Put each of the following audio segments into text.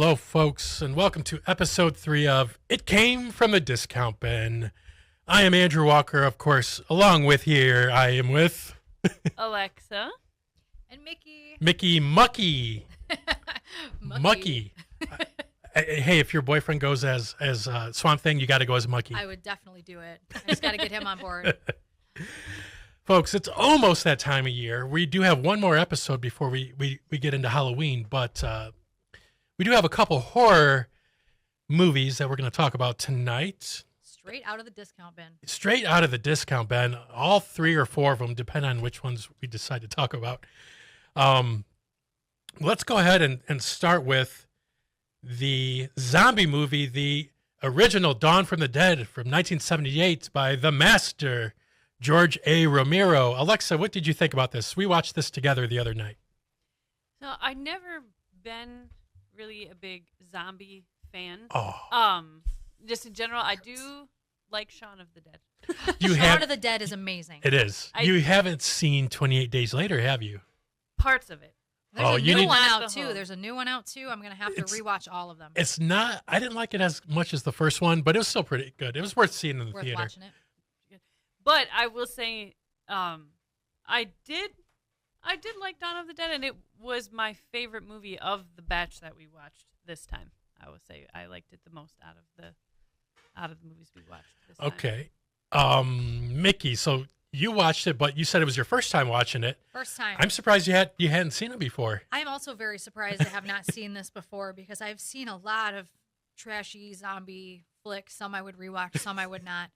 Hello, folks, and welcome to episode 3 of It Came from the Discount Bin. I am Andrew Walker, of course. Along with here, I am with Alexa. And Mickey. Mickey Mucky. Mucky. Hey, if your boyfriend goes as Swamp Thing, you got to go as Mucky. I would definitely do it. I just got to get him on board. Folks, it's almost that time of year. We do have one more episode before we get into Halloween, but we do have a couple horror movies that we're going to talk about tonight. Straight out of the discount bin. Straight out of the discount bin. All 3 or 4 of them, depending on which ones we decide to talk about. Let's go ahead and start with the zombie movie, the original Dawn from the Dead from 1978 by the master, George A. Romero. Alexa, what did you think about this? We watched this together the other night. So I've never been really a big zombie fan. Oh. Just in general, I do like Shaun of the Dead. Shaun of the Dead is amazing. It is. You haven't seen 28 Days Later, have you? Parts of it. There's a new one out too. There's a new one out too. I'm going to have to rewatch all of them. It's not, I didn't like it as much as the first one, but it was still pretty good. It was worth seeing in the theater. Watching it. But I will say, I did like Dawn of the Dead, and it was my favorite movie of the batch that we watched this time. I will say I liked it the most out of the movies we watched this time. Okay. Mickey, so you watched it, but you said it was your first time watching it. First time. I'm surprised you hadn't seen it before. I'm also very surprised to have not seen this before because I've seen a lot of trashy zombie flicks. Some I would rewatch, some I would not.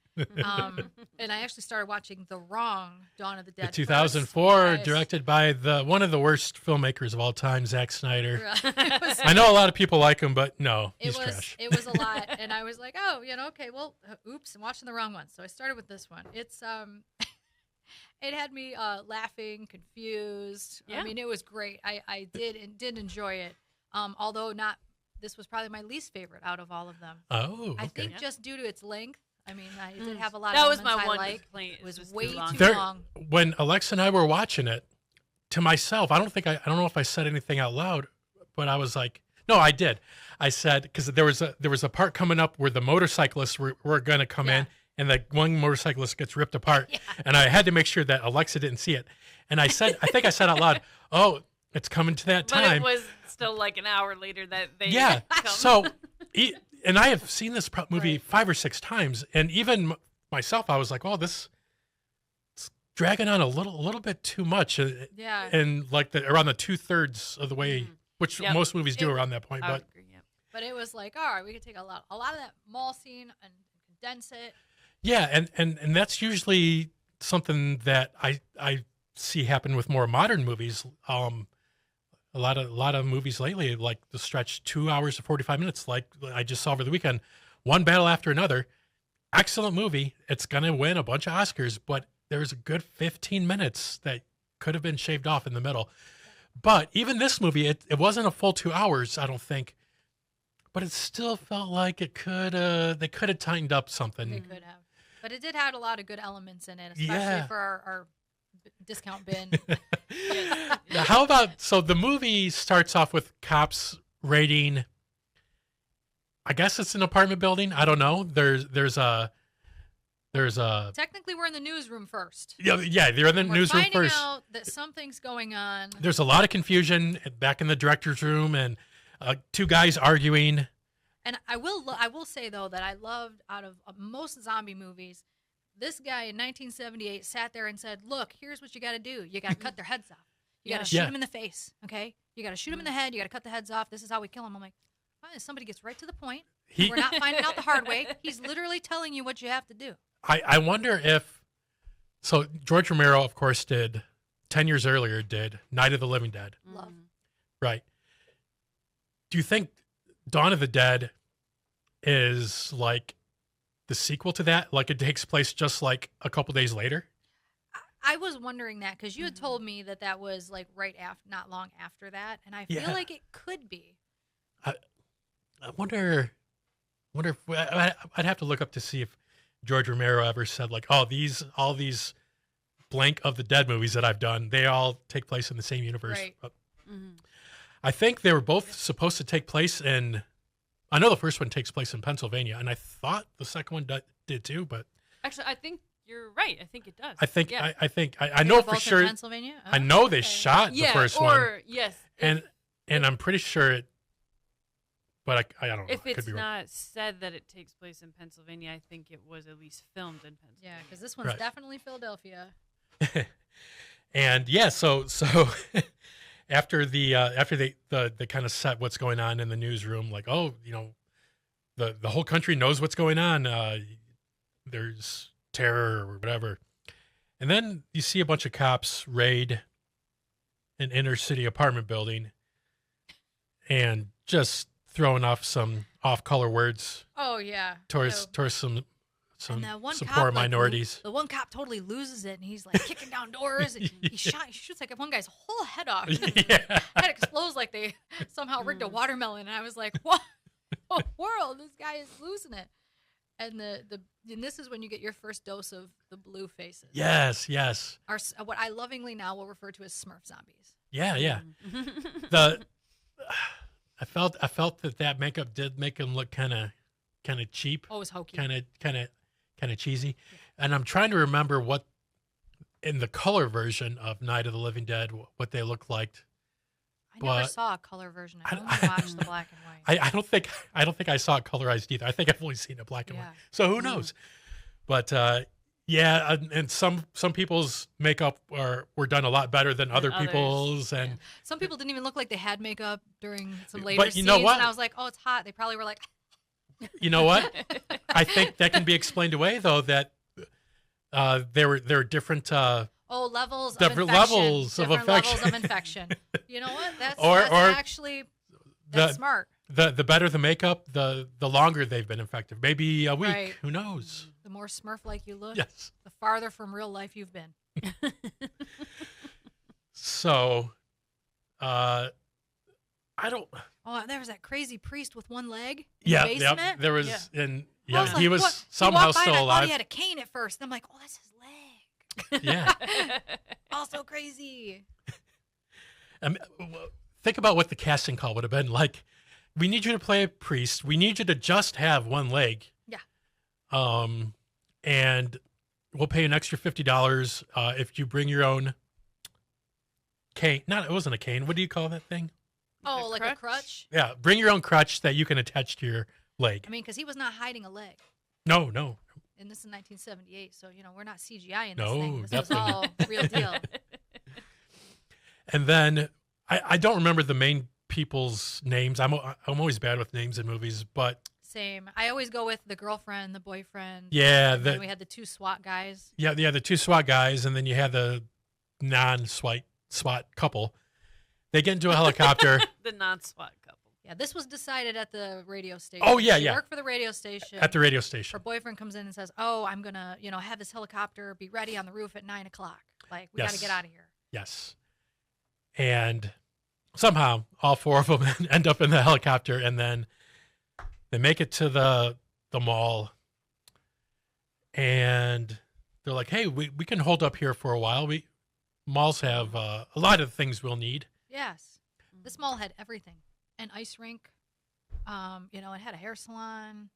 And I actually started watching the wrong Dawn of the Dead. The 2004, first. directed by one of the worst filmmakers of all time, Zack Snyder. Right. I know a lot of people like him, but no, he's trash. It was a lot, and I was like, oh, okay, well, oops, I'm watching the wrong one. So I started with this one. It's it had me laughing, confused. Yeah. I mean, it was great. I did enjoy it. Although this was probably my least favorite out of all of them. Oh, okay. I think just due to its length. I mean, I did have a lot that of was elements my one I like. complaint. It was just way long. too long. When Alexa and I were watching it, to myself, I don't know if I said anything out loud, but I was like, no, I did. I said, because there was a part coming up where the motorcyclists were going to come in, and the one motorcyclist gets ripped apart, and I had to make sure that Alexa didn't see it. And I think I said out loud, oh, it's coming to that time. But it was still like an hour later that they come. So, and I have seen this movie 5 or 6 times, and even myself, I was like, oh, this is dragging on a little bit too much. Yeah. And like around the 2/3 of the way, which most movies do around that point. I would But agree, yeah. But it was like, all right, we could take a lot of that mall scene and condense it. yeah, and that's usually something that I see happen with more modern movies. A lot of movies lately, like the stretch 2 hours to 45 minutes, like I just saw over the weekend, one battle after another. Excellent movie. It's gonna win a bunch of Oscars, but there's a good 15 minutes that could have been shaved off in the middle. But even this movie, it wasn't a full 2 hours, I don't think. But it still felt like they could have tightened up something. They could have. But it did have a lot of good elements in it, especially for our discount bin. Now, how about, so the movie starts off with cops raiding, I guess it's an apartment building. I don't know. There's a Technically, we're in the newsroom first. yeah, they're in the newsroom We're first. finding out that something's going on. There's a lot of confusion back in the director's room, and 2 guys arguing. And I will say though that I loved, out of most zombie movies, this guy in 1978 sat there and said, "Look, here's what you got to do. You got to cut their heads off. You got to shoot them in the face. Okay, you got to shoot them in the head. You got to cut the heads off. This is how we kill them." I'm like, fine, somebody gets right to the point. We're not finding out the hard way. He's literally telling you what you have to do. I wonder if, so George Romero, of course, 10 years earlier, did Night of the Living Dead. Love. Right. Do you think Dawn of the Dead is like the sequel to that? Like it takes place just like a couple days later? I was wondering that because you had told me that was like right after, not long after that, and I feel like it could be. I wonder if I'd have to look up to see if George Romero ever said like, oh, all these blank of the Dead movies that I've done, they all take place in the same universe. Right. But I think they were both supposed to take place in. I know the first one takes place in Pennsylvania, and I thought the second one did too. But actually, I think you're right. I think it does. I think yeah. I know for both in sure. Pennsylvania? Oh, I know they okay. shot the first one. Yes. And I'm pretty sure it. But I don't know. If I could it's be wrong. not said that it takes place in Pennsylvania, I think it was at least filmed in Pennsylvania. Yeah, because this one's Right. definitely Philadelphia. And yeah, so after they kind of set what's going on in the newsroom, like, oh, the whole country knows what's going on. There's terror or whatever. And then you see a bunch of cops raid an inner city apartment building and just throwing off some off-color words Oh yeah. towards some And that one some cop, poor like, minorities. The one cop totally loses it, and he's like kicking down doors. And he shoots like one guy's whole head off. Yeah. Head explodes like they somehow rigged a watermelon. And I was like, what in the world? This guy is losing it. And and this is when you get your first dose of the blue faces. Yes. What I lovingly now will refer to as Smurf zombies. Yeah. I felt that makeup did make him look kind of cheap, Oh, it was hokey. kind of cheesy. And I'm trying to remember what in the color version of Night of the Living Dead what they looked like. I never but saw a color version. I I- only watched the black and white. I don't think I saw it colorized either. I think I've only seen it black and Yeah. white. So who knows? But yeah, and some people's makeup were done a lot better than other others, people's, and Some people didn't even look like they had makeup during some But later you scenes. know what? And I was like, oh, it's hot. They probably were like, you know what? I think that can be explained away though that there were different oh, levels of Different infection. levels of Different infection. levels of infection. You know what? That's Or actually that's the smart. the better the makeup, the longer they've been infected. Maybe a week. Right. Who knows? The more Smurf-like you look, Yes. the farther from real life you've been. So, I don't. Oh, there was that crazy priest with one leg in Yeah, the basement. there was, Yeah. and I yeah, was he like, was what? He somehow walked by and still I thought alive. he had a cane at first. And I'm like, oh, that's his leg. Yeah. Also crazy. Think about what the casting call would have been like. We need you to play a priest. We need you to just have one leg. Yeah. And we'll pay an extra $50 if you bring your own cane. It wasn't a cane. What do you call that thing? Oh, like a crutch? Yeah, bring your own crutch that you can attach to your leg. I mean, because he was not hiding a leg. No. And this is 1978, so, we're not CGI in this No, thing. This definitely was all real deal. And then I don't remember the main people's names. I'm always bad with names in movies, but Same. I always go with the girlfriend, the boyfriend. yeah, And then we had the two SWAT guys. the two SWAT guys, and then you had the non-SWAT couple. They get into a helicopter. The non-SWAT couple. Yeah, this was decided at the radio station. Oh, yeah, She yeah. worked for the radio station. At the radio Her station. boyfriend comes in and says, oh, I'm going to, have this helicopter be ready on the roof at 9 o'clock. Like, we got to Yes. get out of here. Yes. And somehow all four of them end up in the helicopter, and then they make it to the mall, and they're like, hey, we can hold up here for a while. Malls have a lot of things we'll need. Yes. This mall had everything. An ice rink. It had a hair salon.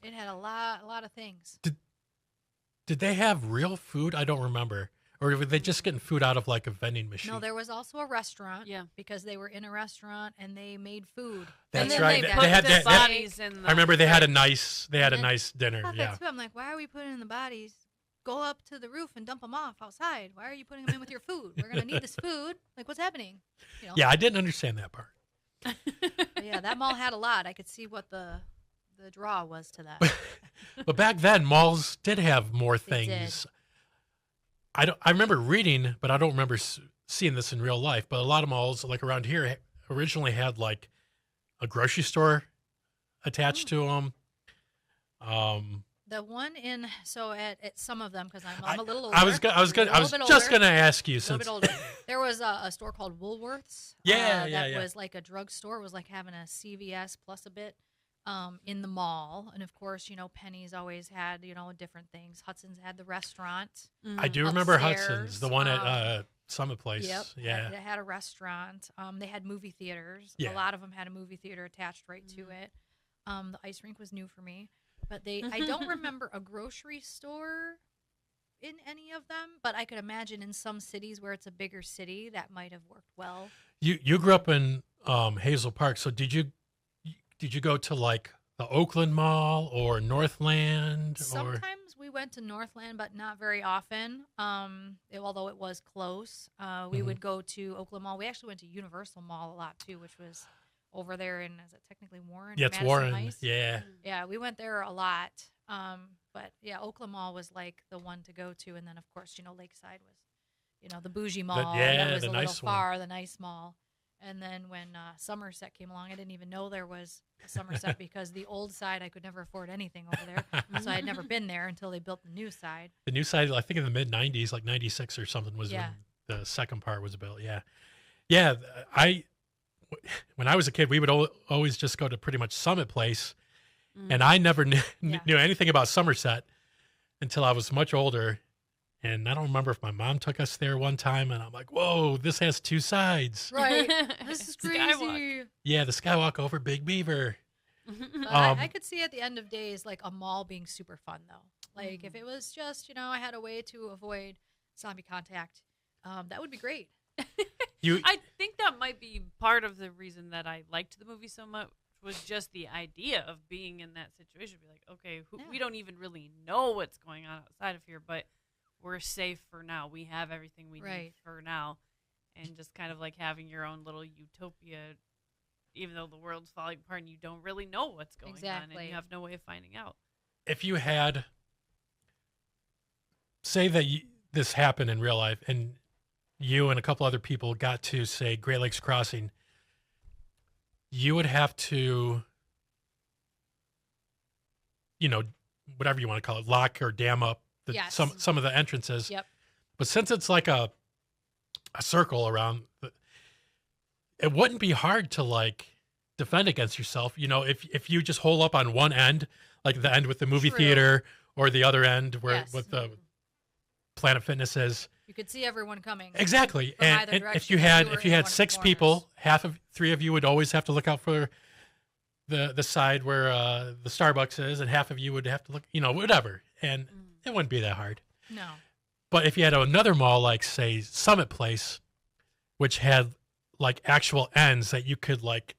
It had a lot of things. Did they have real food? I don't remember. Or were they just getting food out of like a vending machine? No, there was also a restaurant. Yeah. Because they were in a restaurant and they made food. That's And then right. They They Put had the that- bodies in the I remember they had a nice And then- nice dinner. I thought Yeah. that too. I'm like, why are we putting in the bodies? Go up to the roof and dump them off outside. Why are you putting them in with your food? We're gonna need this food. Like, what's happening? Yeah, I didn't understand that part. But yeah, that mall had a lot. I could see what the draw was to that. But back then, malls did have more They things. I remember reading, but I don't remember seeing this in real life. But a lot of malls, like around here, originally had like a grocery store attached to them. The one at some of them, because I'm a little older. I was just gonna ask you A little since bit older. There was a store called Woolworths. Yeah, that was like a drugstore. It was like having a CVS plus a bit in the mall. And of course, Penny's always had different things. Hudson's had the restaurant. I do remember upstairs, Hudson's, the one at Summit Place. Yep. Yeah. They had a restaurant. They had movie theaters. Yeah. A lot of them had a movie theater attached right to it. The ice rink was new for me, but I don't remember a grocery store in any of them, but I could imagine in some cities where it's a bigger city that might have worked well. You grew up in Hazel Park, so did you go to like the Oakland Mall or Northland? Sometimes we went to Northland, but not very often. Although it was close, we would go to Oakland Mall. We actually went to Universal Mall a lot too, which was over there in, is it technically Warren? Yeah, it's Madison Warren. Heights? Yeah. Yeah, we went there a lot. But yeah, Oakland Mall was like the one to go to, and then of course, Lakeside was, the bougie mall. yeah, that was the a nice little far, the nice mall. And then when Somerset came along, I didn't even know there was a Somerset because the old side I could never afford anything over there, so I had never been there until they built the new side. The new side, I think in the mid '90s, like '96 or something, was Yeah. when the second part was built. Yeah, yeah. When I was a kid, we would always just go to pretty much Summit Place, and I never knew anything about Somerset until I was much older. And I don't remember if my mom took us there one time, and I'm like, "Whoa, this has two sides." Right, this is crazy. Skywalk. Yeah, the Skywalk over Big Beaver. I could see at the end of days like a mall being super fun though. Like if it was just I had a way to avoid zombie contact, that would be great. I think that might be part of the reason that I liked the movie so much was just the idea of being in that situation. Be like, okay, we don't even really know what's going on outside of here, but we're safe for now. We have everything we need for now. And just kind of like having your own little utopia, even though the world's falling apart and you don't really know what's going on and you have no way of finding out. If you had, say that this happened in real life and you and a couple other people got to, say, Great Lakes Crossing, you would have to, whatever you want to call it, lock or dam up some of the entrances. Yep. But since it's like a circle around, it wouldn't be hard to like defend against yourself. If you just hole up on one end, like the end with the movie theater, or the other end where with the Planet Fitness is. You could see everyone coming. Exactly. And if you had six people, three of you would always have to look out for the side where the Starbucks is, and half of you would have to look, whatever. And it wouldn't be that hard. No. But if you had another mall, like say Summit Place, which had like actual ends that you could like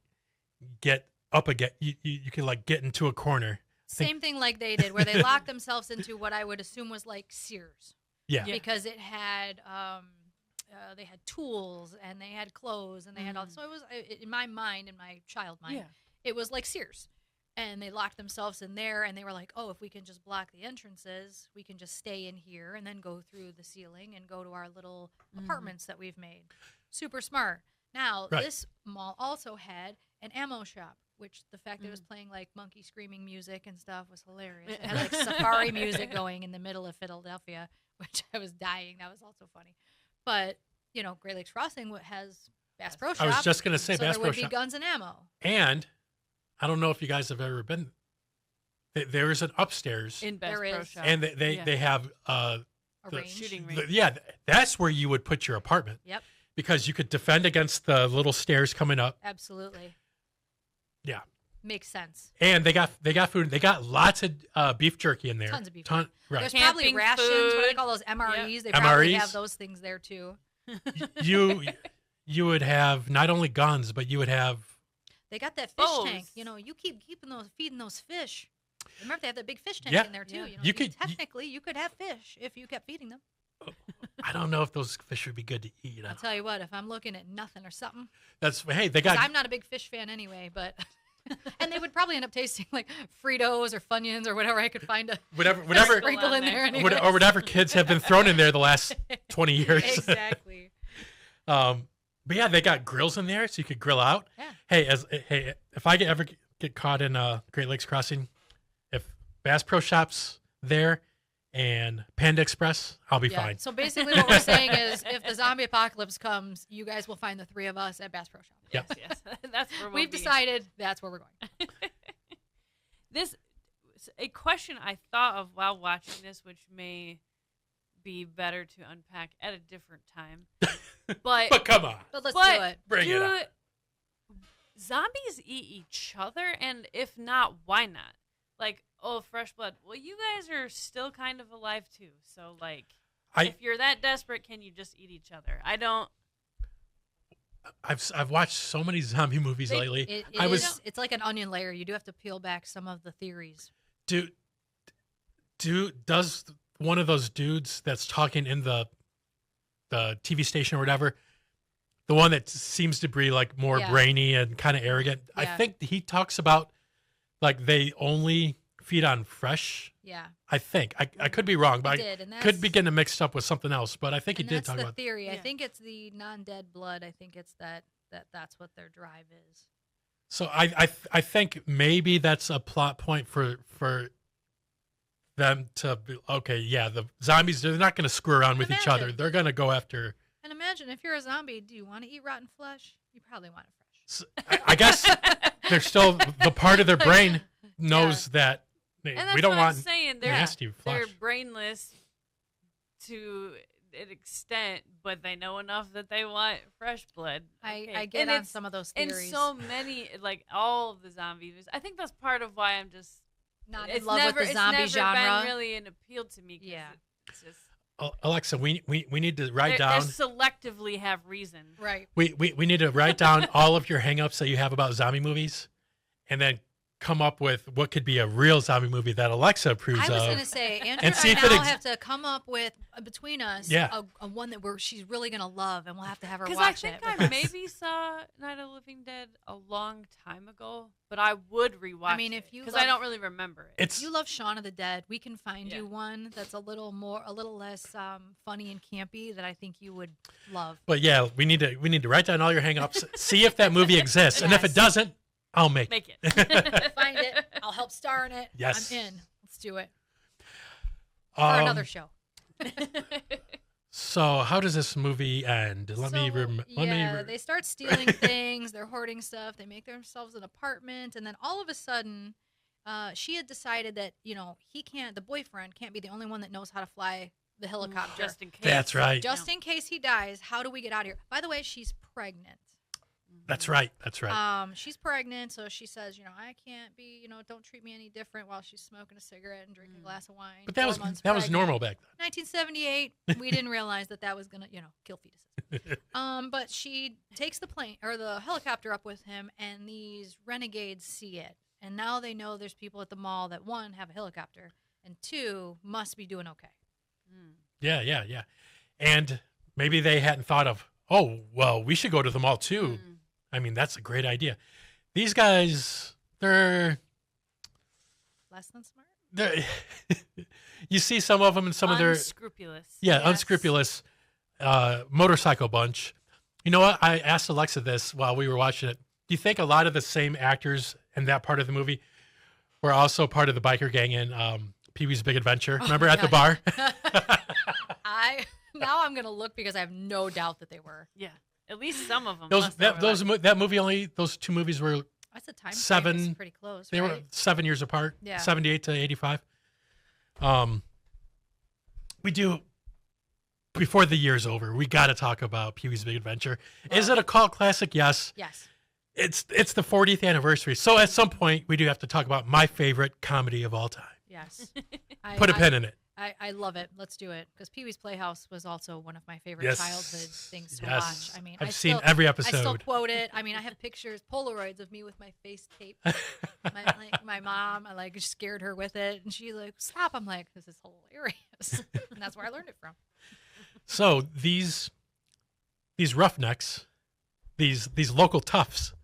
get up again, you could like get into a corner. Same thing like they did, where they locked themselves into what I would assume was like Sears. Yeah. Because it had, they had tools and they had clothes and they had all. So it was in my mind, in my child mind, it was like Sears. And they locked themselves in there, and they were like, "Oh, if we can just block the entrances, we can just stay in here and then go through the ceiling and go to our little apartments that we've made." Super smart. Now, this mall also had an ammo shop, which the fact that it was playing like monkey screaming music and stuff was hilarious. It had like safari music going in the middle of Philadelphia, which I was dying. That was also funny. But Great Lakes Crossing has Bass Pro Shop. I was just going to say Bass Pro Shop. There would be guns and ammo. And I don't know if you guys have ever been. There is an upstairs in Bass Pro Shop, and they have a shooting range. That's where you would put your apartment. Yep. Because you could defend against the little stairs coming up. Absolutely. Yeah. Makes sense. And they got food. They got lots of beef jerky in there. Tons of beef. Right. There's Camping probably rations. food. What do they call those? MREs. Yep. They probably MREs. have those things there too. You would have not only guns, but you would have. They got that fish tank. You keep feeding those fish. Remember they have that big fish tank in there too. You could have fish if you kept feeding them. I don't know if those fish would be good to eat. I'll tell you what, if I'm looking at nothing or something. They got. I'm not a big fish fan anyway, but. And they would probably end up tasting like Fritos or Funyuns or whatever I could find whatever sprinkle in there anyway. Or whatever kids have been thrown in there the last 20 years. Exactly. But yeah, they got grills in there so you could grill out. Yeah. Hey, if I ever get caught in Great Lakes Crossing, if Bass Pro Shop's there and Panda Express, I'll be fine. So basically what we're saying is if the zombie apocalypse comes, you guys will find the three of us at Bass Pro Shop. Yes. That's where we've decided that's where we're going. A question I thought of while watching this, which may be better to unpack at a different time. But But come on. But let's do it. Bring it on. Zombies eat each other, and if not, why not? Like, oh, fresh blood. Well, you guys are still kind of alive too. So, like, if you're that desperate, can you just eat each other? I don't. I've watched so many zombie movies lately. It's like an onion layer. You do have to peel back some of the theories. Does one of those dudes that's talking in the TV station or whatever, the one that seems to be like more brainy and kind of arrogant, I think he talks about like they only feed on fresh. Yeah. I think. I could be wrong, but I could be getting mixed up with something else. But I think he did talk about the theory. I think it's the non-dead blood. I think it's that's what their drive is. So I think maybe that's a plot point for them to be, okay, yeah, the zombies, they're not going to screw around with each other. They're going to go after. And imagine if you're a zombie, do you want to eat rotten flesh? You probably want it fresh. So, I guess they're still, the part of their brain knows that we don't want nasty flesh. They're brainless to an extent, but they know enough that they want fresh blood. I get on some of those theories. And so many, like all of the zombies. I think that's part of why I'm just not in love with the zombie genre. It's never been really an appeal to me. Yeah. It's just, Alexa, we need to write down. They selectively have reason. Right. We need to write down all of your hangups that you have about zombie movies, and then come up with what could be a real zombie movie that Alexa approves of. I was going to say, Andrew and see and if I now have to come up with, between us, a one that she's really going to love, and we'll have to have her watch it. Because I think I maybe saw Night of the Living Dead a long time ago, but I would rewatch it because I don't really remember it. If you love Shaun of the Dead, we can find you one that's a little less funny and campy that I think you would love. But yeah, we need to write down all your hangups, see if that movie exists, and if it doesn't, I'll make it. Find it. I'll help star in it. Yes. I'm in. Let's do it. For another show. So how does this movie end? They start stealing things. They're hoarding stuff. They make themselves an apartment. And then all of a sudden, she had decided that, the boyfriend can't be the only one that knows how to fly the helicopter. Just in case. That's right. Just in case he dies, how do we get out of here? By the way, she's pregnant. That's right. She's pregnant, so she says, I can't be, don't treat me any different while she's smoking a cigarette and drinking a glass of wine. But that was normal back then. 1978, we didn't realize that was gonna, kill fetuses. But she takes the plane or the helicopter up with him, and these renegades see it, and now they know there's people at the mall that one have a helicopter and two must be doing okay. Yeah. And maybe they hadn't thought of, oh well, we should go to the mall too. I mean, that's a great idea. These guys, they're less than smart. You see some of them in some of their unscrupulous. Unscrupulous motorcycle bunch. You know what? I asked Alexa this while we were watching it. Do you think a lot of the same actors in that part of the movie were also part of the biker gang in Pee-wee's Big Adventure? Remember at the bar? Now I'm gonna look because I have no doubt that they were. Yeah. At least some of them. That movie only, those two movies were that's a time seven. Pretty close. They were 7 years apart. Yeah. 78 to 85. We do. Before the year's over, we got to talk about Pee-wee's Big Adventure. Well, is it a cult classic? Yes. Yes. It's the 40th anniversary, so at some point we do have to talk about my favorite comedy of all time. Yes. Put a pin in it. I love it. Let's do it. Because Pee-wee's Playhouse was also one of my favorite childhood things to watch. I mean, I've seen every episode. I still quote it. I mean, I have pictures, Polaroids of me with my face taped. my mom, I scared her with it. And she stop. I'm like, this is hilarious. And that's where I learned it from. So these roughnecks, these local toughs,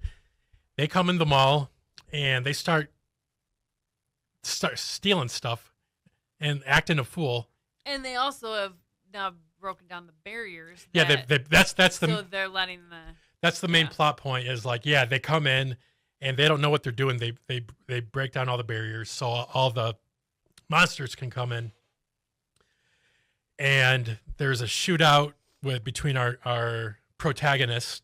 they come in the mall and they start stealing stuff and acting a fool. And they also have now broken down the barriers. That's so they're letting that's the main plot point is they come in and they don't know what they're doing. They break down all the barriers so all the monsters can come in. And there's a shootout between our protagonists,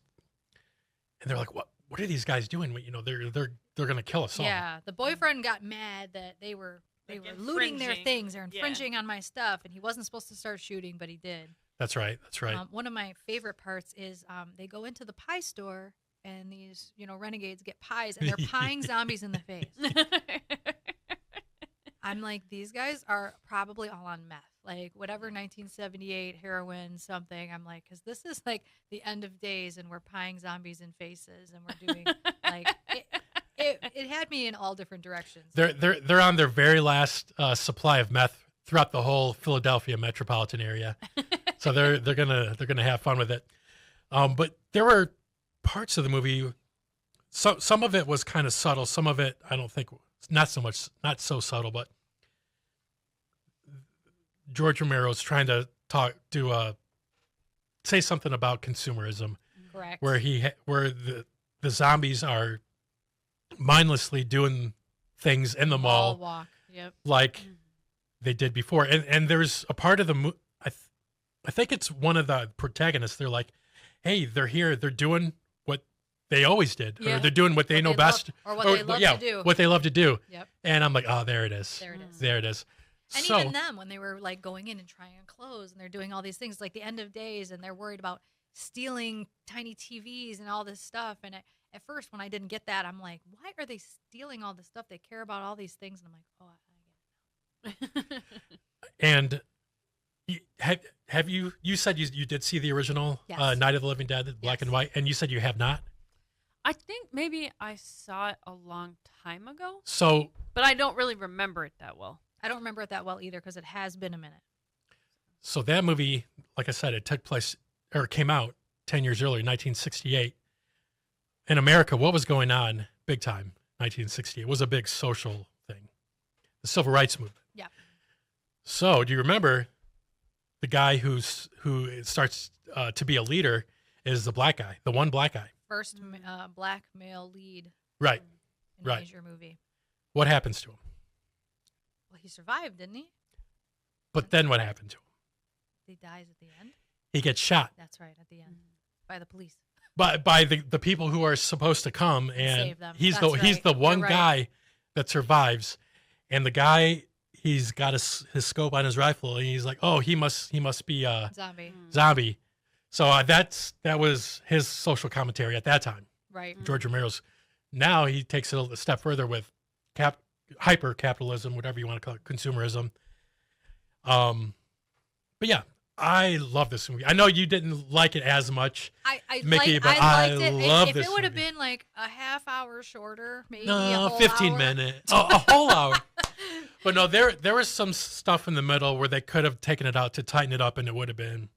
and they're like, "What are these guys doing? They're going to kill us all." Yeah, the boyfriend got mad that they were they Like were looting their infringing. things. They're Yeah. infringing on my stuff, and he wasn't supposed to start shooting, but he did. That's right. That's right. One of my favorite parts is they go into the pie store, and these renegades get pies, and they're pieing zombies in the face. I'm like, these guys are probably all on meth, like whatever 1978 heroin something. I'm like, because this is like the end of days, and we're pieing zombies in faces, and we're doing like it had me in all different directions. They're on their very last supply of meth throughout the whole Philadelphia metropolitan area, so they're gonna have fun with it. But there were parts of the movie. Some of it was kind of subtle. Some of it I don't think not so subtle, but George Romero's trying to say something about consumerism, Correct. where the zombies are mindlessly doing things in the mall Mall walk. Yep. like they did before, and there's a part of the I think it's one of the protagonists. They're like, hey, they're here, they're doing what they always did, Yeah. or they're doing what they know best, or what they love to do. what they love to do. Yep. And I'm like, oh, there it is. There it is. There it is. And So even them, when they were like going in and trying on clothes, and they're doing all these things, like the end of days, and they're worried about stealing tiny TVs and all this stuff. And at first, when I didn't get that, I'm like, why are they stealing all this stuff? They care about all these things, and I'm like, oh, I get it. and have you said you did see the original Yes. Night of the Living Dead, black Yes. and white, and you said you have not. I think maybe I saw it a long time ago, So but I don't really remember it that well. I don't remember it that well either because it has been a minute. So that movie, like I said, it took place or came out 10 years earlier, 1968. In America, what was going on big time? 1968 was a big social thing, the civil rights movement. Yeah. So do you remember the guy who starts to be a leader is the black guy, the one black guy? First black male lead Right. in a Right. major movie. What happens to him? Well, he survived, didn't he? But then what happened to him? He dies at the end. He gets shot That's right, at the end by the police. by the people who are supposed to come, and Save them. he's That's he's right. the You're one right. guy that survives, and the guy he's got his scope on his rifle, and he's like, oh, he must be a Zombie. zombie. So that was his social commentary at that time. Right. George Romero's. Now he takes it a step further with hyper capitalism, whatever you want to call it, consumerism. But yeah, I love this movie. I know you didn't like it as much, I Mickey, like, but I liked I it. love if this it would have movie. been like a half hour shorter, maybe a No, whole 15 hour. minutes, a whole hour. But no, there was some stuff in the middle where they could have taken it out to tighten it up, and it would have been.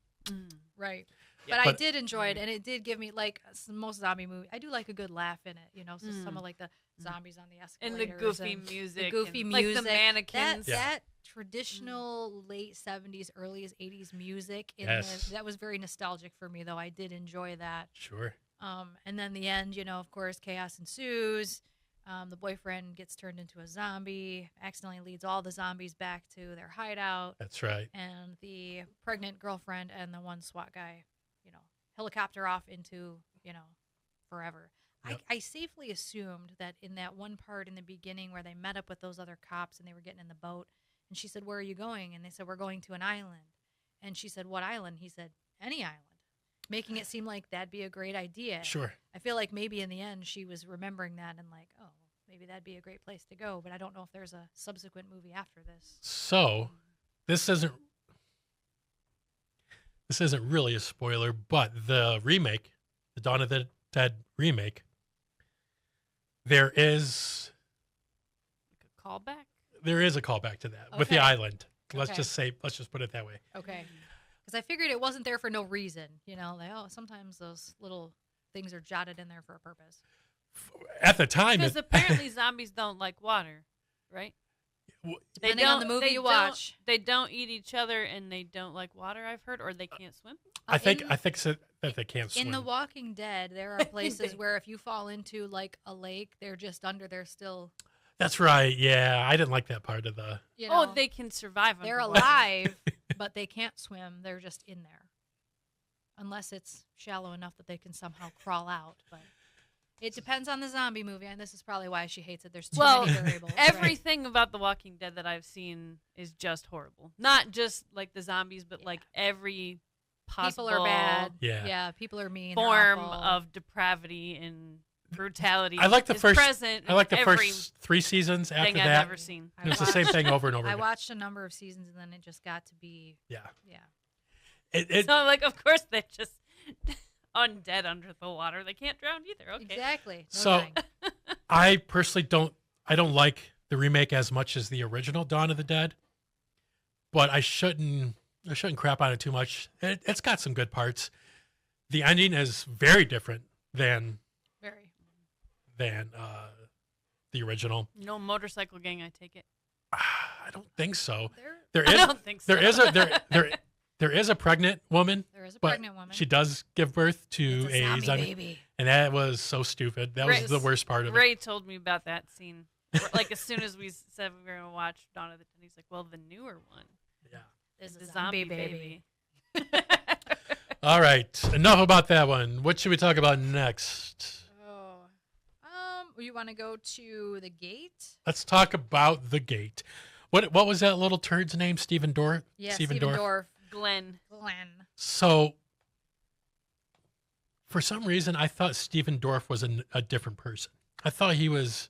Right. Yeah. But I But- did enjoy it, and it did give me like most zombie movie. I do like a good laugh in it, so some of like the zombies on the And escalators the goofy and music. the goofy and, music, Like the mannequins. Yeah. that traditional late 70s, early 80s music. Yes. That was very nostalgic for me, though. I did enjoy that. Sure. And then the end, of course, chaos ensues. The boyfriend gets turned into a zombie, accidentally leads all the zombies back to their hideout. That's right. And the pregnant girlfriend and the one SWAT guy, helicopter off into, forever. Yep. I safely assumed that in that one part in the beginning where they met up with those other cops and they were getting in the boat, and she said, "Where are you going?" And they said, "We're going to an island." And she said, "What island?" He said, "Any island," making it seem like that'd be a great idea. Sure. I feel like maybe in the end she was remembering that and like, oh, maybe that'd be a great place to go. But I don't know if there's a subsequent movie after this. So this isn't really a spoiler, but the remake, the Dawn of the Dead remake, there is A callback. a callback to that with the Okay. island. Let's Okay. just put it that way. Okay. Because I figured it wasn't there for no reason. Sometimes those little things are jotted in there for a purpose. At the time, Because apparently zombies don't like water, right? Depending on the movie they you don't- watch. They don't eat each other and they don't like water, I've heard, or they can't swim. I think in- so, that they can't swim. In The Walking Dead, there are places where if you fall into like a lake, they're just under there still. That's right. Yeah, I didn't like that part of the. Oh, they can survive. They're underwater. alive, but they can't swim. They're just in there. Unless it's shallow enough that they can somehow crawl out. But It depends on the zombie movie, and this is probably why she hates it. There's too Well, many variables. Right? everything about The Walking Dead that I've seen is just horrible. Not just like the zombies, but like every possible People are bad. Yeah. Yeah, people are mean. they're form awful. of depravity and brutality. I like the is first. present I like the in every first 3 seasons. After thing I've that, ever seen. I it was the watched- same thing over and over I again. watched a number of seasons, and then it just got to be Yeah. yeah. So I'm like, of course they're just undead under the water. They can't drown either. Okay. Exactly. No So- dying. I personally don't. I don't like the remake as much as the original Dawn of the Dead, but I shouldn't crap on it too much. It's got some good parts. The ending is very different than Very. the original. No motorcycle gang, I take it. I don't think so. There, There I is don't think so. there is a pregnant woman, there is a but pregnant woman. she does give birth to It's a zombie zombie, baby. and that was so stupid. That was Ray- the worst part of it. Ray told me about that scene. Like as soon as we said we were gonna watch Dawn of the Dead, he's like, "Well, the newer one Yeah. Is the a zombie zombie baby." All right. Enough about that one. What should we talk about next? Oh. You want to go to the gate? Let's talk about The Gate. What was that little turd's name? Stephen Dorff? Yeah, Stephen Stephen Dorff. Dorff. Glenn. Glenn. So, for some reason, I thought Stephen Dorff was a different person. I thought he was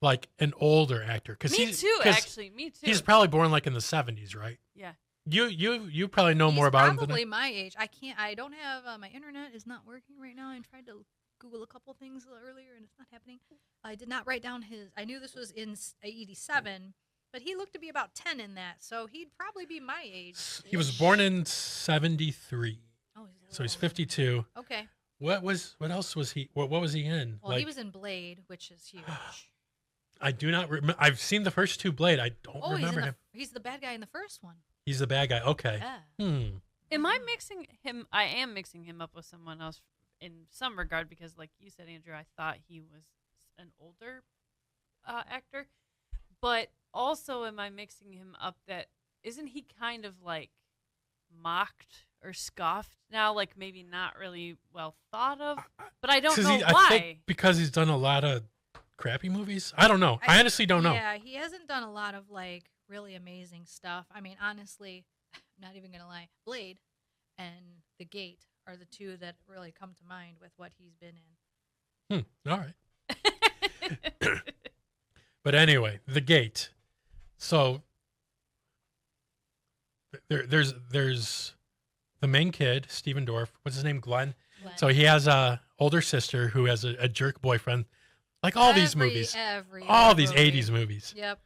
like an older actor. Me too, actually. Me too. He's probably born like in the 70s, right? Yeah. You probably know He's more about him than probably I. my age. I don't have my internet is not working right now. I tried to Google a couple things earlier and it's not happening. I did not write down his. I knew this was in 87, but he looked to be about 10 in that, so he'd probably be my age. He was born in 73, Oh, so he's older. 52. Okay. What else was he? What was he in? Well, he was in Blade, which is huge. I do not remember. I've seen the first 2 Blade. I don't Oh, remember him. he's the bad guy in the first one. He's the bad guy. Okay. Yeah. Am I mixing him? I am mixing him up with someone else in some regard because, like you said, Andrew, I thought he was an older actor, but also am I mixing him up that isn't he kind of like mocked or scoffed now, like maybe not really well thought of, but I don't know I why. think because he's done a lot of crappy movies. I don't know. I honestly don't know. Yeah, he hasn't done a lot of like really amazing stuff. I mean, honestly, I'm not even gonna lie. Blade and The Gate are the 2 that really come to mind with what he's been in. All right. But anyway, The Gate. So there's the main kid, Stephen Dorff. What's his name? Glenn. Glenn. So he has a older sister who has a jerk boyfriend, like all these movies, all these movie. 80s movies. Yep.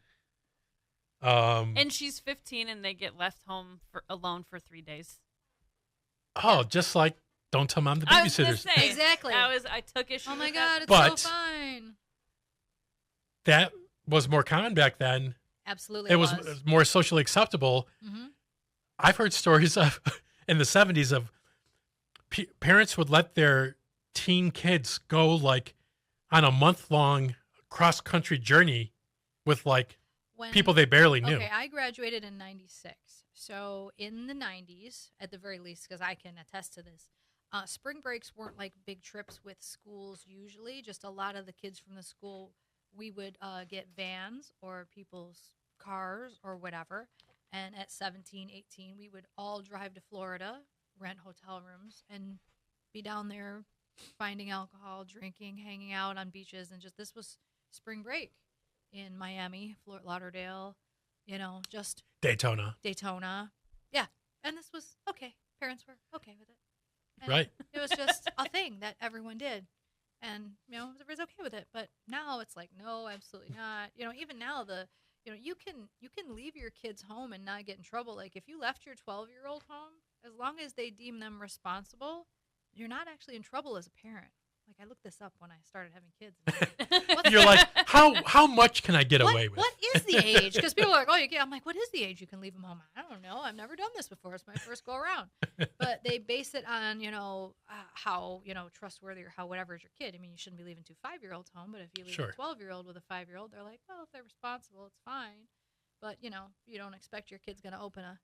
And she's 15, and they get left home alone for 3 days. Oh, just like Don't Tell Mom the I was gonna Babysitters. say, Exactly. I took issue. Oh my with God, that. it's But- so fine. That was more common back then. Absolutely, It was more socially acceptable. Mhm. I've heard stories of in the 70s of parents would let their teen kids go like on a month-long cross-country journey with like When- people they barely knew. Okay, I graduated in 96. So in the 90s, at the very least, because I can attest to this, spring breaks weren't like big trips with schools usually. Just a lot of the kids from the school, we would get vans or people's cars or whatever. And at 17, 18, we would all drive to Florida, rent hotel rooms, and be down there finding alcohol, drinking, hanging out on beaches. And just this was spring break in Miami, Fort Lauderdale, just Daytona. Yeah. And this was okay. Parents were okay with it. And Right. It was just a thing that everyone did. And, everybody's okay with it. But now it's like, no, absolutely not. Even now you can leave your kids home and not get in trouble. Like if you left your 12-year-old home, as long as they deem them responsible, you're not actually in trouble as a parent. Like I looked this up when I started having kids. You're like, how much can I get away with? What is the age? Because people are like, oh, you can. I'm like, what is the age you can leave them home? I don't know. I've never done this before. It's my first go around. But they base it on, how, trustworthy or how whatever is your kid. I mean, you shouldn't be leaving 2 5-year-olds home. But if you leave Sure. a 12-year-old with a 5-year-old, they're like, well, if they're responsible, it's fine. But, you don't expect your kid's going to open a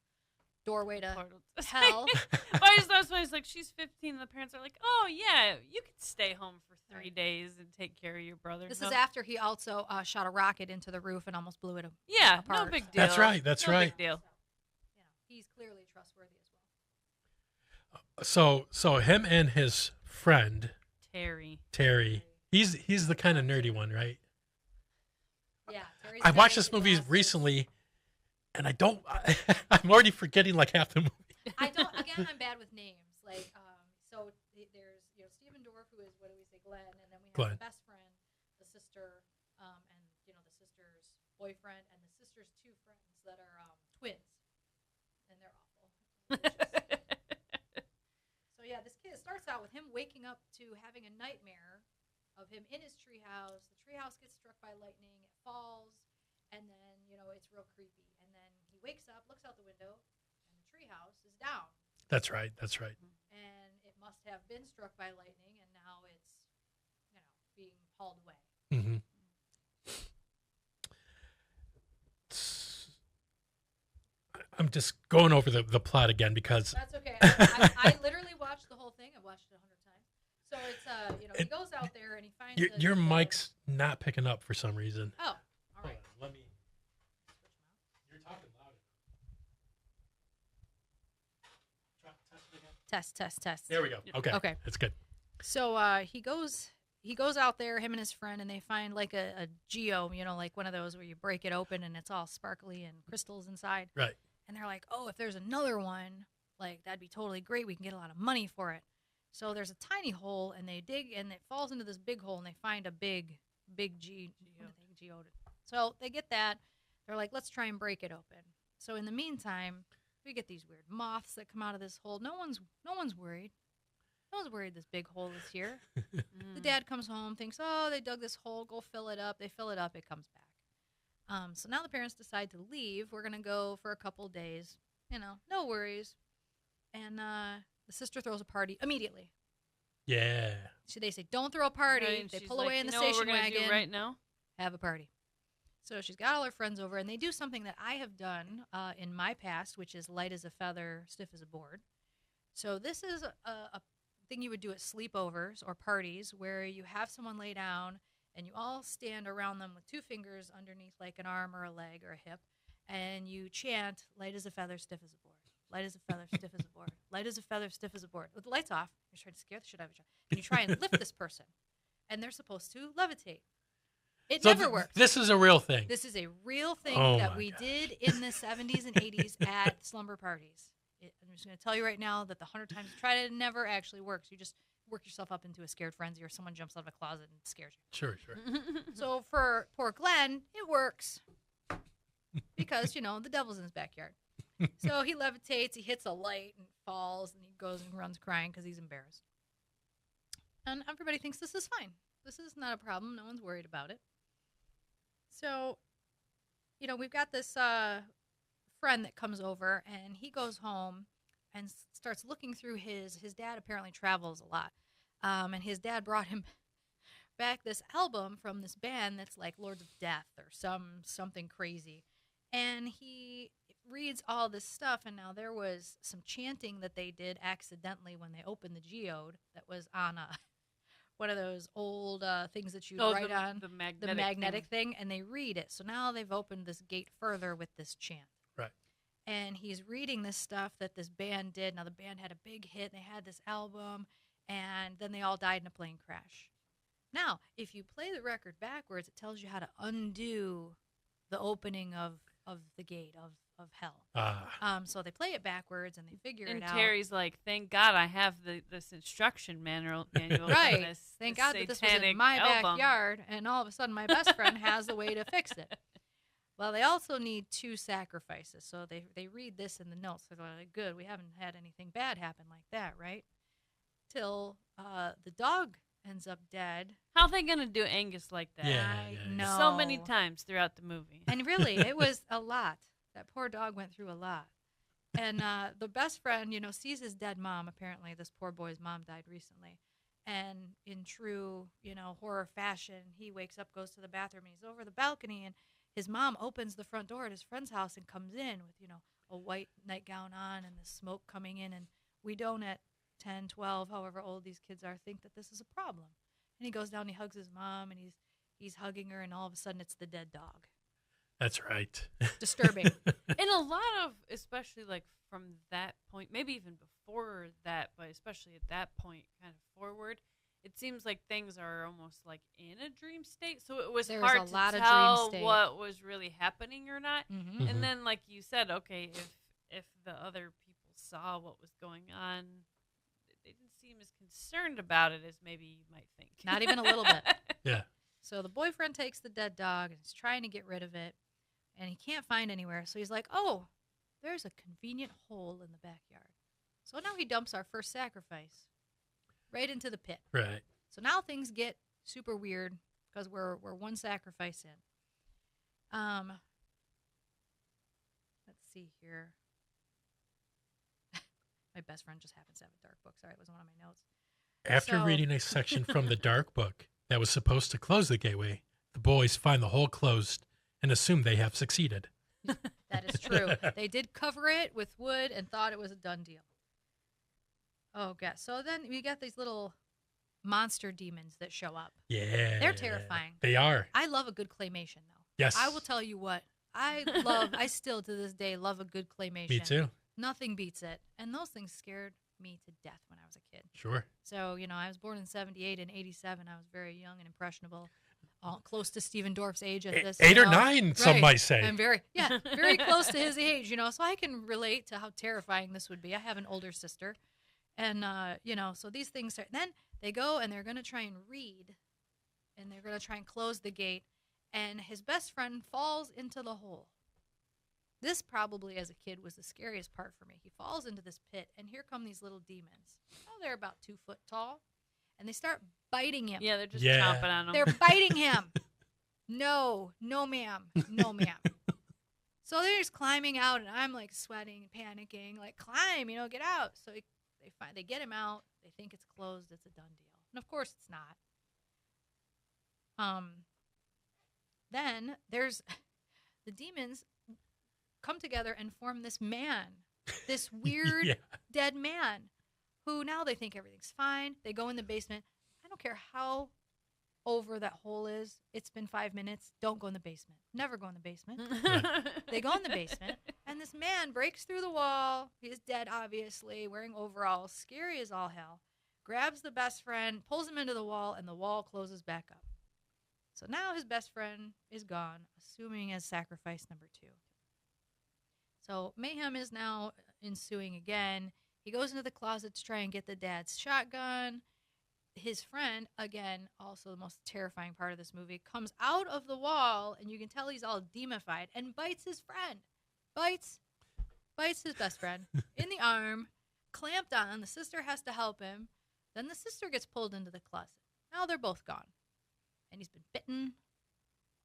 doorway to Portal. hell. But I just thought it was funny. It's like she's 15, and the parents are like, "Oh yeah, you can stay home for 3 days and take care of your brother." This is after he also shot a rocket into the roof and almost blew it Yeah, apart. no big deal. That's right. That's no right. Big deal. He's clearly trustworthy as well. So him and his friend Terry. He's the kind of nerdy one, right? Yeah. Terry's I watched very this movie glasses. recently, and I'm already forgetting like half the movie. Again, I'm bad with names. Like, so there's Stephen Dorff, who is, what do we say, Glenn, and then we have Glenn. the best friend, the sister, and the sister's boyfriend, and the sister's two friends that are twins, and they're awful. So yeah, this kid starts out with him waking up to having a nightmare of him in his treehouse. The treehouse gets struck by lightning, it falls, and then it's real creepy. And then he wakes up, looks out the window, and the treehouse is down. That's right. That's right. And it must have been struck by lightning, and now it's being hauled away. Mm-hmm. I'm just going over the plot again because That's okay. I literally watched the whole thing. I've watched it 100 times. So it's he goes out there and he finds your mic's not picking up for some reason. Oh, all right. Let me. You're talking loud. Test. There we go. Okay. Okay. That's good. So he goes out there, him and his friend, and they find like a geode, like one of those where you break it open and it's all sparkly and crystals inside. Right. And they're like, oh, if there's another one, like that'd be totally great. We can get a lot of money for it. So there's a tiny hole, and they dig, and it falls into this big hole, and they find a big geode. So they get that. They're like, let's try and break it open. So in the meantime, we get these weird moths that come out of this hole. No one's worried. No one's worried this big hole is here. The dad comes home, thinks, oh, they dug this hole, go fill it up. They fill it up, it comes back. So now the parents decide to leave. We're going to go for a couple days. No worries. And the sister throws a party immediately. Yeah. So they say, don't throw a party. Right, they she's pull like, away in the "You know what station we're gonna wagon. do right now? Have a party. So she's got all her friends over, and they do something that I have done in my past, which is light as a feather, stiff as a board. So this is a thing you would do at sleepovers or parties where you have someone lay down and you all stand around them with two fingers underneath like an arm or a leg or a hip, and you chant light as a feather, stiff as a board. Light as a feather, stiff as a board. Light as a feather, stiff as a board. With the lights off, you're trying to scare the shit out of each other. And you try and lift this person, and they're supposed to levitate. It never works. This is a real thing. This is a real thing Oh that my we gosh. did in the 70s and 80s at slumber parties. I'm just going to tell you right now that the 100 times you tried it, it never actually works. You just work yourself up into a scared frenzy, or someone jumps out of a closet and scares you. Sure. So for poor Glenn, it works because, the devil's in his backyard. So he levitates, he hits a light and falls, and he goes and runs crying because he's embarrassed. And everybody thinks this is fine. This is not a problem. No one's worried about it. So, we've got this friend that comes over, and he goes home and starts looking through his dad apparently travels a lot. And his dad brought him back this album from this band that's like Lords of Death or something crazy. And he reads all this stuff, and now there was some chanting that they did accidentally when they opened the geode that was on one of those old things that you write on, the magnetic thing, and they read it. So now they've opened this gate further with this chant. Right. And he's reading this stuff that this band did. Now the band had a big hit. They had this album, and then they all died in a plane crash. Now, if you play the record backwards, it tells you how to undo the opening of the gate of hell. So they play it backwards, and they figure it out. And Terry's like, thank God I have this instruction manual. Right. This, Thank this God that this was in satanic my album. backyard, and all of a sudden my best friend has the way to fix it. Well, they also need 2 sacrifices. So they read this in the notes. They're like, good, we haven't had anything bad happen like that, right? Till the dog ends up dead. How are they going to do Angus like that? I know. So many times throughout the movie. And really, it was a lot. That poor dog went through a lot. And the best friend, sees his dead mom. Apparently, this poor boy's mom died recently. And in true, horror fashion, he wakes up, goes to the bathroom, and he's over the balcony, and his mom opens the front door at his friend's house and comes in with, a white nightgown on and the smoke coming in. And we don't at 10, 12, however old these kids are, think that this is a problem. And he goes down, he hugs his mom, and he's hugging her, and all of a sudden it's the dead dog. That's right. Disturbing. And a lot of, especially like from that point, maybe even before that, but especially at that point, kind of forward, it seems like things are almost like in a dream state. So it was There's hard a to lot of tell dream state. what was really happening or not. Mm-hmm. And then, like you said, okay, if the other people saw what was going on, they didn't seem as concerned about it as maybe you might think. Not even a little bit. Yeah. So the boyfriend takes the dead dog and is trying to get rid of it, and he can't find anywhere. So he's like, oh, there's a convenient hole in the backyard. So now he dumps our first sacrifice right into the pit. Right. So now things get super weird because we're one sacrifice in. Let's see here. My best friend just happens to have a dark book. Sorry, it wasn't one of my notes. After So- reading a section from the dark book that was supposed to close the gateway, the boys find the hole closed and assume they have succeeded. That is true. They did cover it with wood and thought it was a done deal. Oh, God. So then we got these little monster demons that show up. Yeah. They're terrifying. They are. I love a good claymation, though. Yes. I will tell you what. I still to this day love a good claymation. Me too. Nothing beats it. And those things scared me to death when I was a kid. Sure. So, I was born in 78 and 87. I was very young and impressionable. Close to Stephen Dorff's age at this. 8 or 9, some Right. might say. I'm very close to his age, so I can relate to how terrifying this would be. I have an older sister. And, so these things are, then they go and they're going to try and read, and they're going to try and close the gate, and his best friend falls into the hole. This probably, as a kid, was the scariest part for me. He falls into this pit, and here come these little demons. Oh, they're about 2 foot tall, and they start biting him. Yeah, they're just Yeah. chomping on them. They're biting him. No, ma'am. No, ma'am. So they're just climbing out, and I'm like sweating, panicking, like climb, get out. So they get him out. They think it's closed. It's a done deal, and of course it's not. Then there's the demons come together and form this man, this weird Yeah. dead man, who now they think everything's fine. They go in the basement. I don't care how over that hole is. It's been 5 minutes. Don't go in the basement. Never go in the basement. They go in the basement, and this man breaks through the wall. He's dead, obviously, wearing overalls, scary as all hell, grabs the best friend, pulls him into the wall, and the wall closes back up. So now his best friend is gone, assuming as sacrifice number 2. So mayhem is now ensuing again. He goes into the closet to try and get the dad's shotgun. His friend, again, also the most terrifying part of this movie, comes out of the wall, and you can tell he's all demonified, and bites his friend. Bites his best friend in the arm, clamped on. The sister has to help him. Then the sister gets pulled into the closet. Now they're both gone. And he's been bitten.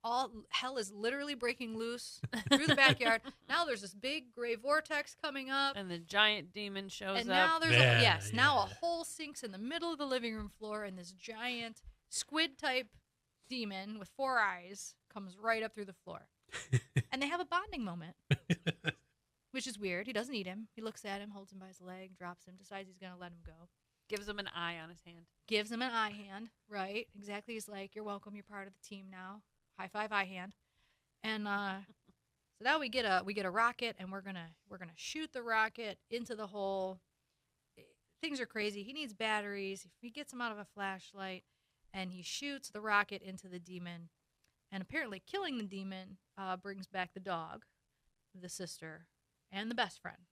All hell is literally breaking loose through the backyard. Now there's this big gray vortex coming up. And the giant demon shows And up. now there's Yeah, now a yeah. hole sinks in the middle of the living room floor, and this giant squid type demon with 4 eyes comes right up through the floor. And they have a bonding moment, which is weird. He doesn't eat him. He looks at him, holds him by his leg, drops him, decides he's going to let him go. Gives him an eye on his hand. Gives him an eye hand, right? Exactly. He's like, "You're welcome. You're part of the team now." High five, eye hand. And so now we get a rocket, and we're gonna shoot the rocket into the hole. Things are crazy. He needs batteries. He gets them out of a flashlight, and he shoots the rocket into the demon. And apparently, killing the demon brings back the dog, the sister, and the best friend.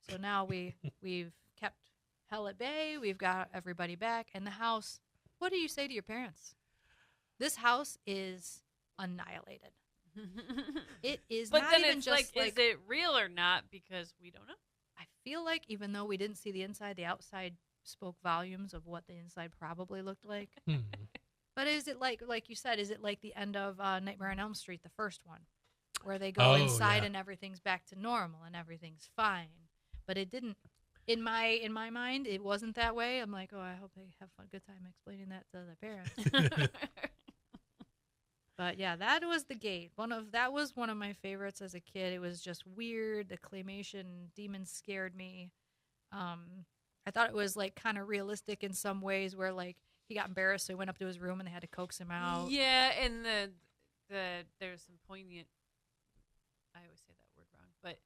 So now we've kept hell at bay. We've got everybody back, and the house. What do you say to your parents? This house is annihilated. It is But not then even it's just like, is it real or not? Because we don't know. I feel like even though we didn't see the inside, the outside spoke volumes of what the inside probably looked like. Hmm. But is it like you said, is it like the end of Nightmare on Elm Street, the first one, where they go Oh, inside yeah. and everything's back to normal and everything's fine? But it didn't. In my mind, it wasn't that way. I'm like, oh, I hope they have a good time explaining that to their parents. But yeah, that was The Gate. That was one of my favorites as a kid. It was just weird. The claymation demons scared me. I thought it was like kind of realistic in some ways, where like he got embarrassed, so he went up to his room and they had to coax him out. Yeah, and there's some poignant. I always say that word wrong, but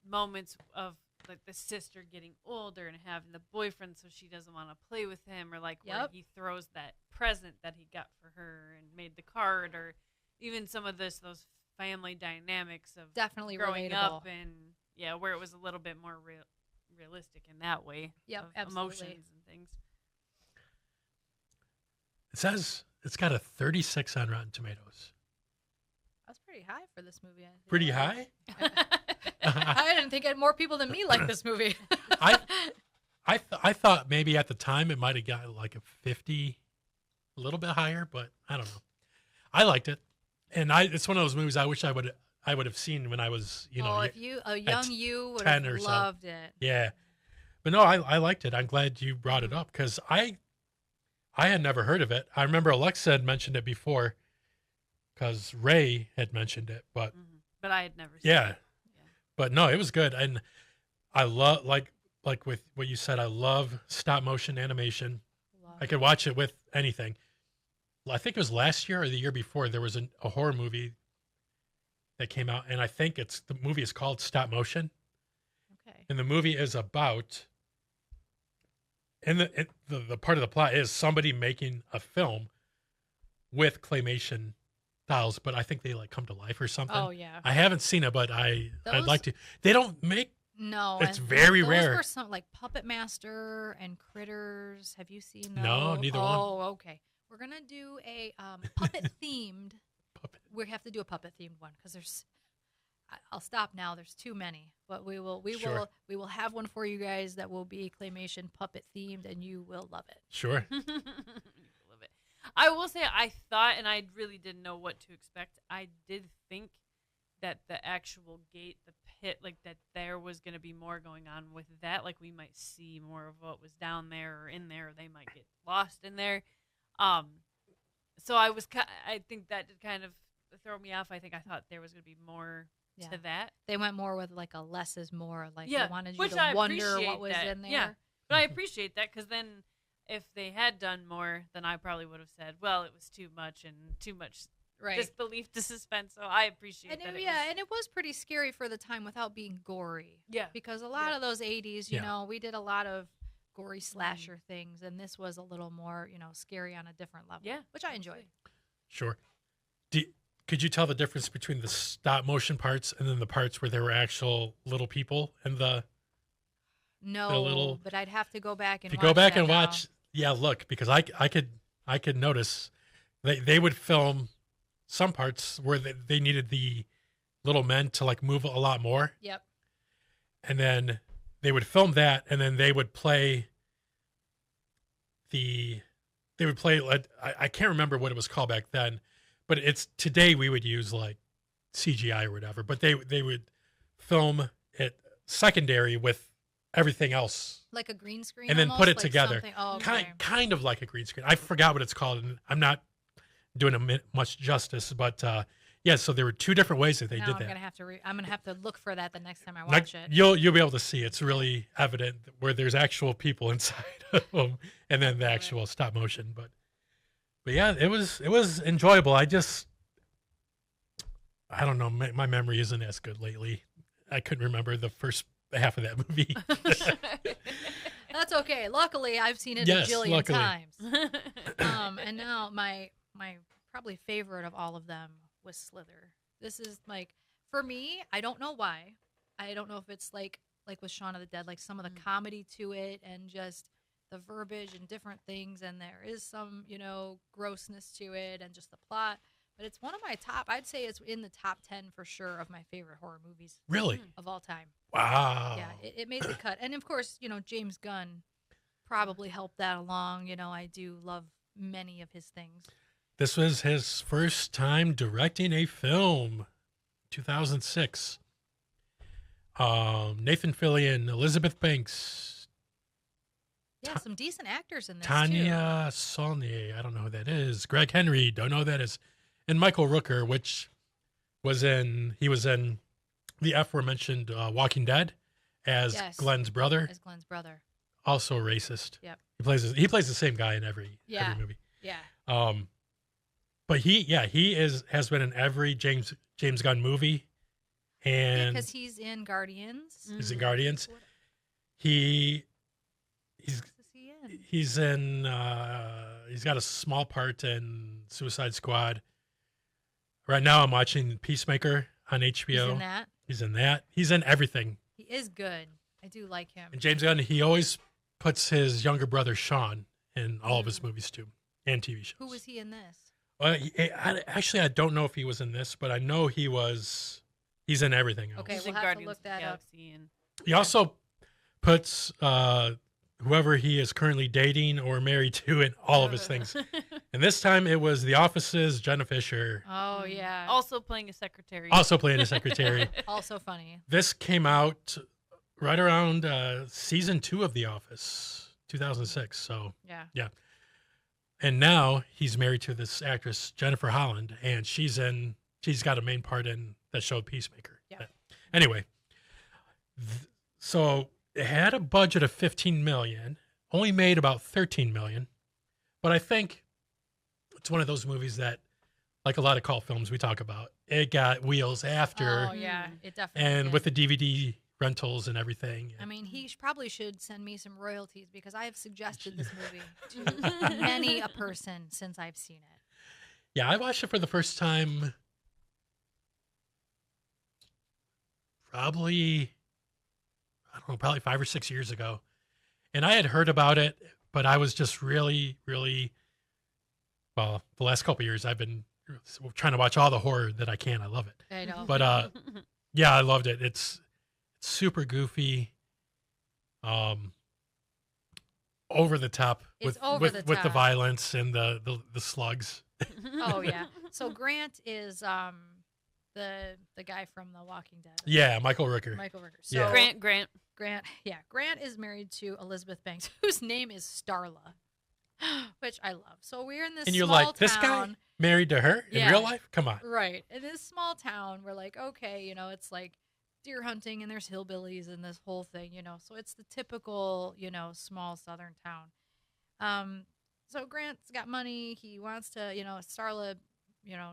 moments of like the sister getting older and having the boyfriend, so she doesn't want to play with him, or like where he throws that present that he got for her and made the card, or even some of those family dynamics of Definitely growing relatable. up, and where it was a little bit more realistic in that way. Yep, of absolutely. emotions and things. It says it's got a 36 on Rotten Tomatoes. That's pretty high for this movie. I think. Pretty high? I didn't think more people than me like this movie. I thought maybe at the time it might have got like a 50, a little bit higher, but I don't know. I liked it, and it's one of those movies I wish I would have seen when I was if a young you would 10 have or so. loved it. Yeah, but no, I liked it. I'm glad you brought it up because I had never heard of it. I remember Alexa had mentioned it before because Ray had mentioned it, but I had never seen it. But no, it was good, and I love like with what you said. I love stop motion animation. I could watch it with anything. I think it was last year or the year before. There was a horror movie that came out, and I think the movie is called Stop Motion. Okay. And the movie is about, and the part of the plot is somebody making a film with claymation dolls, but I think they like come to life or something. Oh yeah. I haven't seen it, but I'd like to. They don't make. No, it's very rare. Those were some like Puppet Master and Critters. Have you seen those? No, neither one. Oh, okay. We're gonna do a puppet themed. We have to do a puppet themed one because there's. I'll stop now. There's too many, but we will have one for you guys that will be claymation puppet themed, and you will love it. Sure. Love it. I will say I thought, and I really didn't know what to expect. I did think that the actual gate, the pit, like that there was going to be more going on with that. Like we might see more of what was down there or in there, or they might get lost in there. So I think that did kind of throw me off. I thought there was going to be more to that. They went more with like a less is more. Like they wanted you to I wonder what was in there. Yeah, but I appreciate that because then if they had done more, then I probably would have said, well, it was too much and too much disbelief to suspense. So I appreciate that. And it was pretty scary for the time without being gory. Yeah. Because a lot of those 80s, you know, we did a lot of gory slasher things, and this was a little more, scary on a different level. Yeah. Which I enjoyed. Sure. Could you tell the difference between the stop motion parts and then the parts where there were actual little people and No, but I'd have to go back and watch. Yeah, look, because I could notice they would film some parts where they needed the little men to like move a lot more. Yep. And then they would film that, and then they would play I can't remember what it was called back then, but it's today we would use like CGI or whatever, but they would film it secondary with everything else, like a green screen, and then almost, put it like together. Oh, okay. Kind of like a green screen. I forgot what it's called, and I'm not doing it much justice, but so there were two different ways that they did that. I'm gonna have to look for that the next time I watch it. You'll be able to see it's really evident where there's actual people inside of them, and then the actual stop motion. But yeah, it was enjoyable. I don't know. My memory isn't as good lately. I couldn't remember the first half of that movie. That's okay. Luckily, I've seen it a jillion times. And now my probably favorite of all of them was Slither. This is like, for me, I don't know why. I don't know if it's like with Shaun of the Dead, like some of the comedy to it and just the verbiage and different things, and there is some, grossness to it and just the plot. But it's one of my I'd say it's in the top 10 for sure of my favorite horror movies. Really? Of all time. Wow. Yeah, it made the cut. And of course, James Gunn probably helped that along. I do love many of his things. This was his first time directing a film, 2006. Nathan Fillion, Elizabeth Banks. Yeah, some decent actors in this Tanya Saulnier, I don't know who that is. Greg Henry, don't know who that is. and Michael Rooker, which he was in the aforementioned Walking Dead as Glenn's brother. As Glenn's brother. Also racist. Yep. He plays the same guy in every movie. Yeah. But he has been in every James Gunn movie, and because he's in Guardians. He's in Guardians. He's in he's got a small part in Suicide Squad. Right now I'm watching Peacemaker on HBO. He's in that. He's in everything. He is good. I do like him. And James Gunn, he always puts his younger brother Sean in all of his movies too, and TV shows. Who was he in this? I don't know if he was in this, but I know he's in everything else. Okay, He's we'll in have Guardians to look of the that up. Galaxy and He also puts whoever he is currently dating or married to in all of his things. And this time it was The Office's Jenna Fisher. Oh, yeah. also playing a secretary. Also playing a secretary. Also funny. This came out right around season 2 of The Office, 2006. So, yeah. And now he's married to this actress, Jennifer Holland, and she's got a main part in that show Peacemaker. Yeah. Anyway, so it had a budget of $15 million, only made about $13 million. But I think it's one of those movies that, like a lot of cult films we talk about, it got wheels after. Oh, yeah. It definitely And did. with the DVD rentals and everything. I mean, he probably should send me some royalties because I have suggested this movie to many a person since I've seen it. Yeah, I watched it for the first time probably 5 or 6 years ago. And I had heard about it, but I was just really, really, the last couple of years I've been trying to watch all the horror that I can. I love it. I know. But yeah, I loved it. It's super goofy, over the top with the violence and the slugs. Oh yeah. So Grant is the guy from The Walking Dead. Yeah, Michael Rooker. So Yeah. Grant is married to Elizabeth Banks, whose name is Starla, which I love. So we're in this And you're small like, this town. guy married to her in Yeah. real life? Come on. Right. In this small town, we're like, okay, it's like deer hunting and there's hillbillies and this whole thing, So it's the typical, small southern town. So Grant's got money. He wants to, Starla,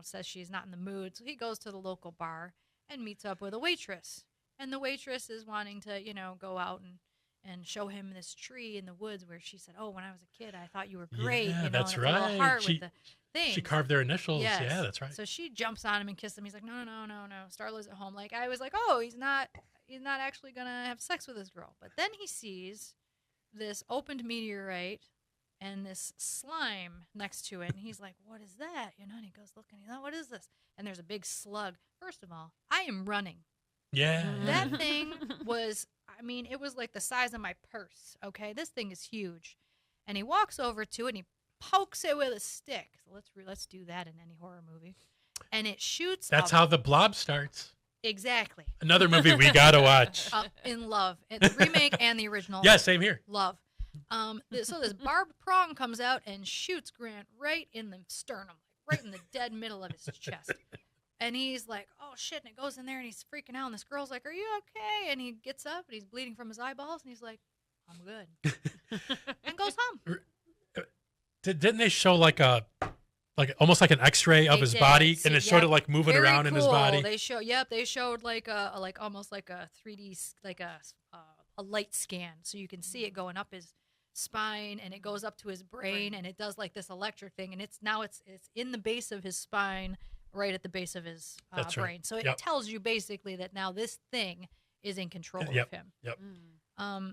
says she's not in the mood. So he goes to the local bar and meets up with a waitress. And the waitress is wanting to, go out and show him this tree in the woods where she said, oh, when I was a kid, I thought you were great. Yeah, and that's it's a little right. heart with the thing. She carved their initials. Yes. Yeah, that's right. So she jumps on him and kisses him. He's like, no. Starla's at home. Like, I was like, oh, he's not actually going to have sex with this girl. But then he sees this opened meteorite and this slime next to it. And he's like, what is that? And he goes looking. He's like, what is this? And there's a big slug. First of all, I am running. Yeah. That thing was, it was like the size of my purse. Okay. This thing is huge. And he walks over to it and he pokes it with a stick. So let's do that in any horror movie. And it shoots. That's how The Blob starts. Exactly. Another movie we gotta watch. In Love. The remake and the original. Yeah, same here. Love. So this barbed prong comes out and shoots Grant right in the sternum, right in the dead middle of his chest. And he's like, oh, shit. And it goes in there and he's freaking out. And this girl's like, are you okay? And he gets up and he's bleeding from his eyeballs. And he's like, I'm good. And goes home. Didn't they show almost like an X-ray of his body, and it showed it like moving Very around in his cool. body? They showed like almost like a 3D, like a light scan, so you can see it going up his spine, and it goes up to his brain, and it does like this electric thing, and it's in the base of his spine, right at the base of his That's brain. right. So it tells you basically that now this thing is in control of him. Yep.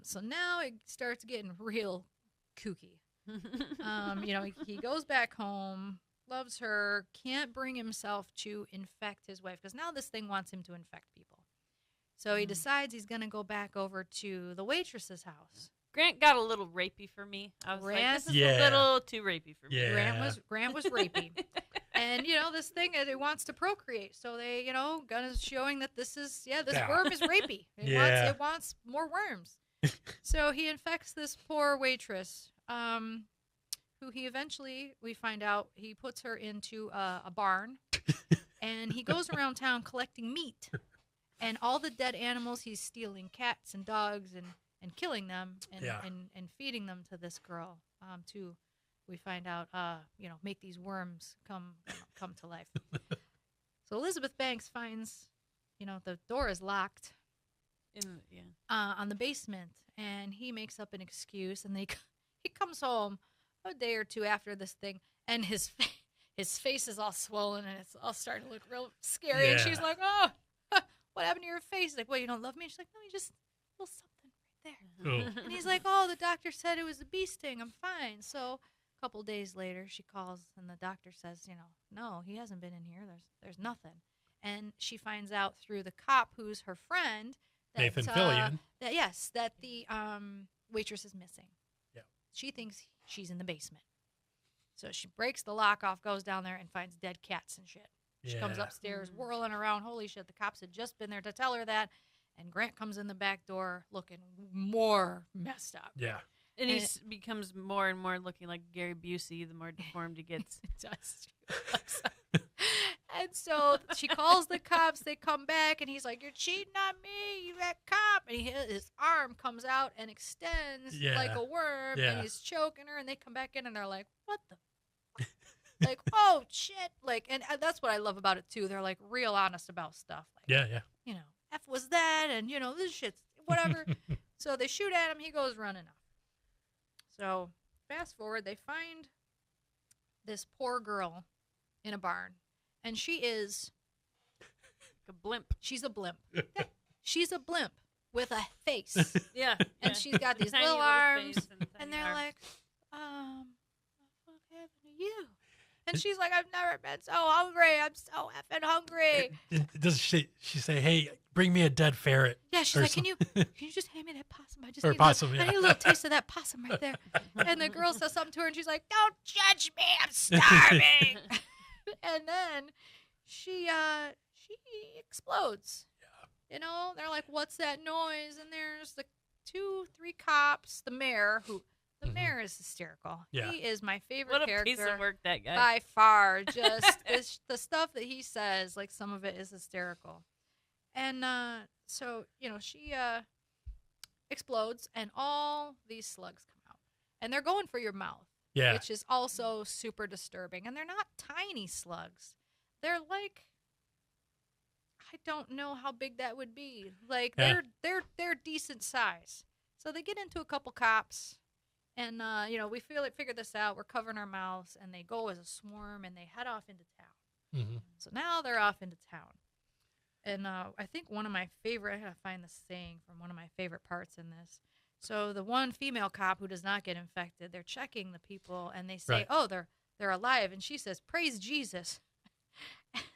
So now it starts getting real kooky. He goes back home, loves her, can't bring himself to infect his wife because now this thing wants him to infect people. So he decides he's going to go back over to the waitress's house. Grant got a little rapey for me. I was like, this is a little too rapey for me. Yeah. Grant was rapey. And, this thing, it wants to procreate. So they, Gunn is showing that this worm is rapey. It wants more worms. So he infects this poor waitress, who he eventually, we find out, he puts her into a barn, and he goes around town collecting meat. And all the dead animals, he's stealing cats and dogs and killing them and feeding them to this girl to, we find out, make these worms come to life. So Elizabeth Banks finds, the door is locked on the basement, and he makes up an excuse, and he comes home a day or two after this thing, and his face is all swollen, and it's all starting to look real scary, and she's like, oh, what happened to your face? He's like, well, you don't love me? She's like, no, you just a little something right there. And he's like, oh, the doctor said it was a bee sting. I'm fine. So a couple days later, she calls, and the doctor says, no, he hasn't been in here. There's nothing. And she finds out through the cop, who's her friend, that, Nathan Fillion. that the waitress is missing. Yeah. She thinks she's in the basement. So she breaks the lock off, goes down there, and finds dead cats and shit. She comes upstairs, whirling around. Holy shit, the cops had just been there to tell her that. And Grant comes in the back door looking more messed up. Yeah. And he becomes more and more looking like Gary Busey the more deformed he gets. It does. And so she calls the cops. They come back, and he's like, you're cheating on me, you that cop. And his arm comes out and extends like a worm, and he's choking her. And they come back in, and they're like, what the fuck? Like, oh, shit. Like, and that's what I love about it, too. They're, like, real honest about stuff. Like, F was that, and, this shit's whatever. So they shoot at him. He goes running off. So fast forward, they find this poor girl in a barn. And she is a blimp. She's a blimp. She's a blimp with a face. Yeah. And she's got these Tiny little arms. And they're arms. like, what happened to you? And she's like, I've never been so hungry. I'm so effing hungry. Does she say, hey, bring me a dead ferret? Yeah, she's like, can you just hand me that possum? I just or need possum, I need a little taste of that possum right there. And the girl says something to her, and she's like, don't judge me. I'm starving. And then she explodes. Yeah. They're like, what's that noise? And there's the 2-3 cops, the mayor, the mayor is hysterical. Yeah. He is my favorite what a character. piece of work that guy. By far. Just the stuff that he says, like some of it is hysterical. And so, she explodes, and all these slugs come out. And they're going for your mouth. Yeah. Which is also super disturbing. And they're not tiny slugs. They're like, I don't know how big that would be. Like, they're decent size. So they get into a couple cops, and we figure this out. We're covering our mouths, and they go as a swarm, and they head off into town. Mm-hmm. So now they're off into town. And I think one of my favorite, I gotta find the saying from one of my favorite parts in this. So the one female cop who does not get infected, they're checking the people, and they say, right. oh, they're alive. And she says, praise Jesus.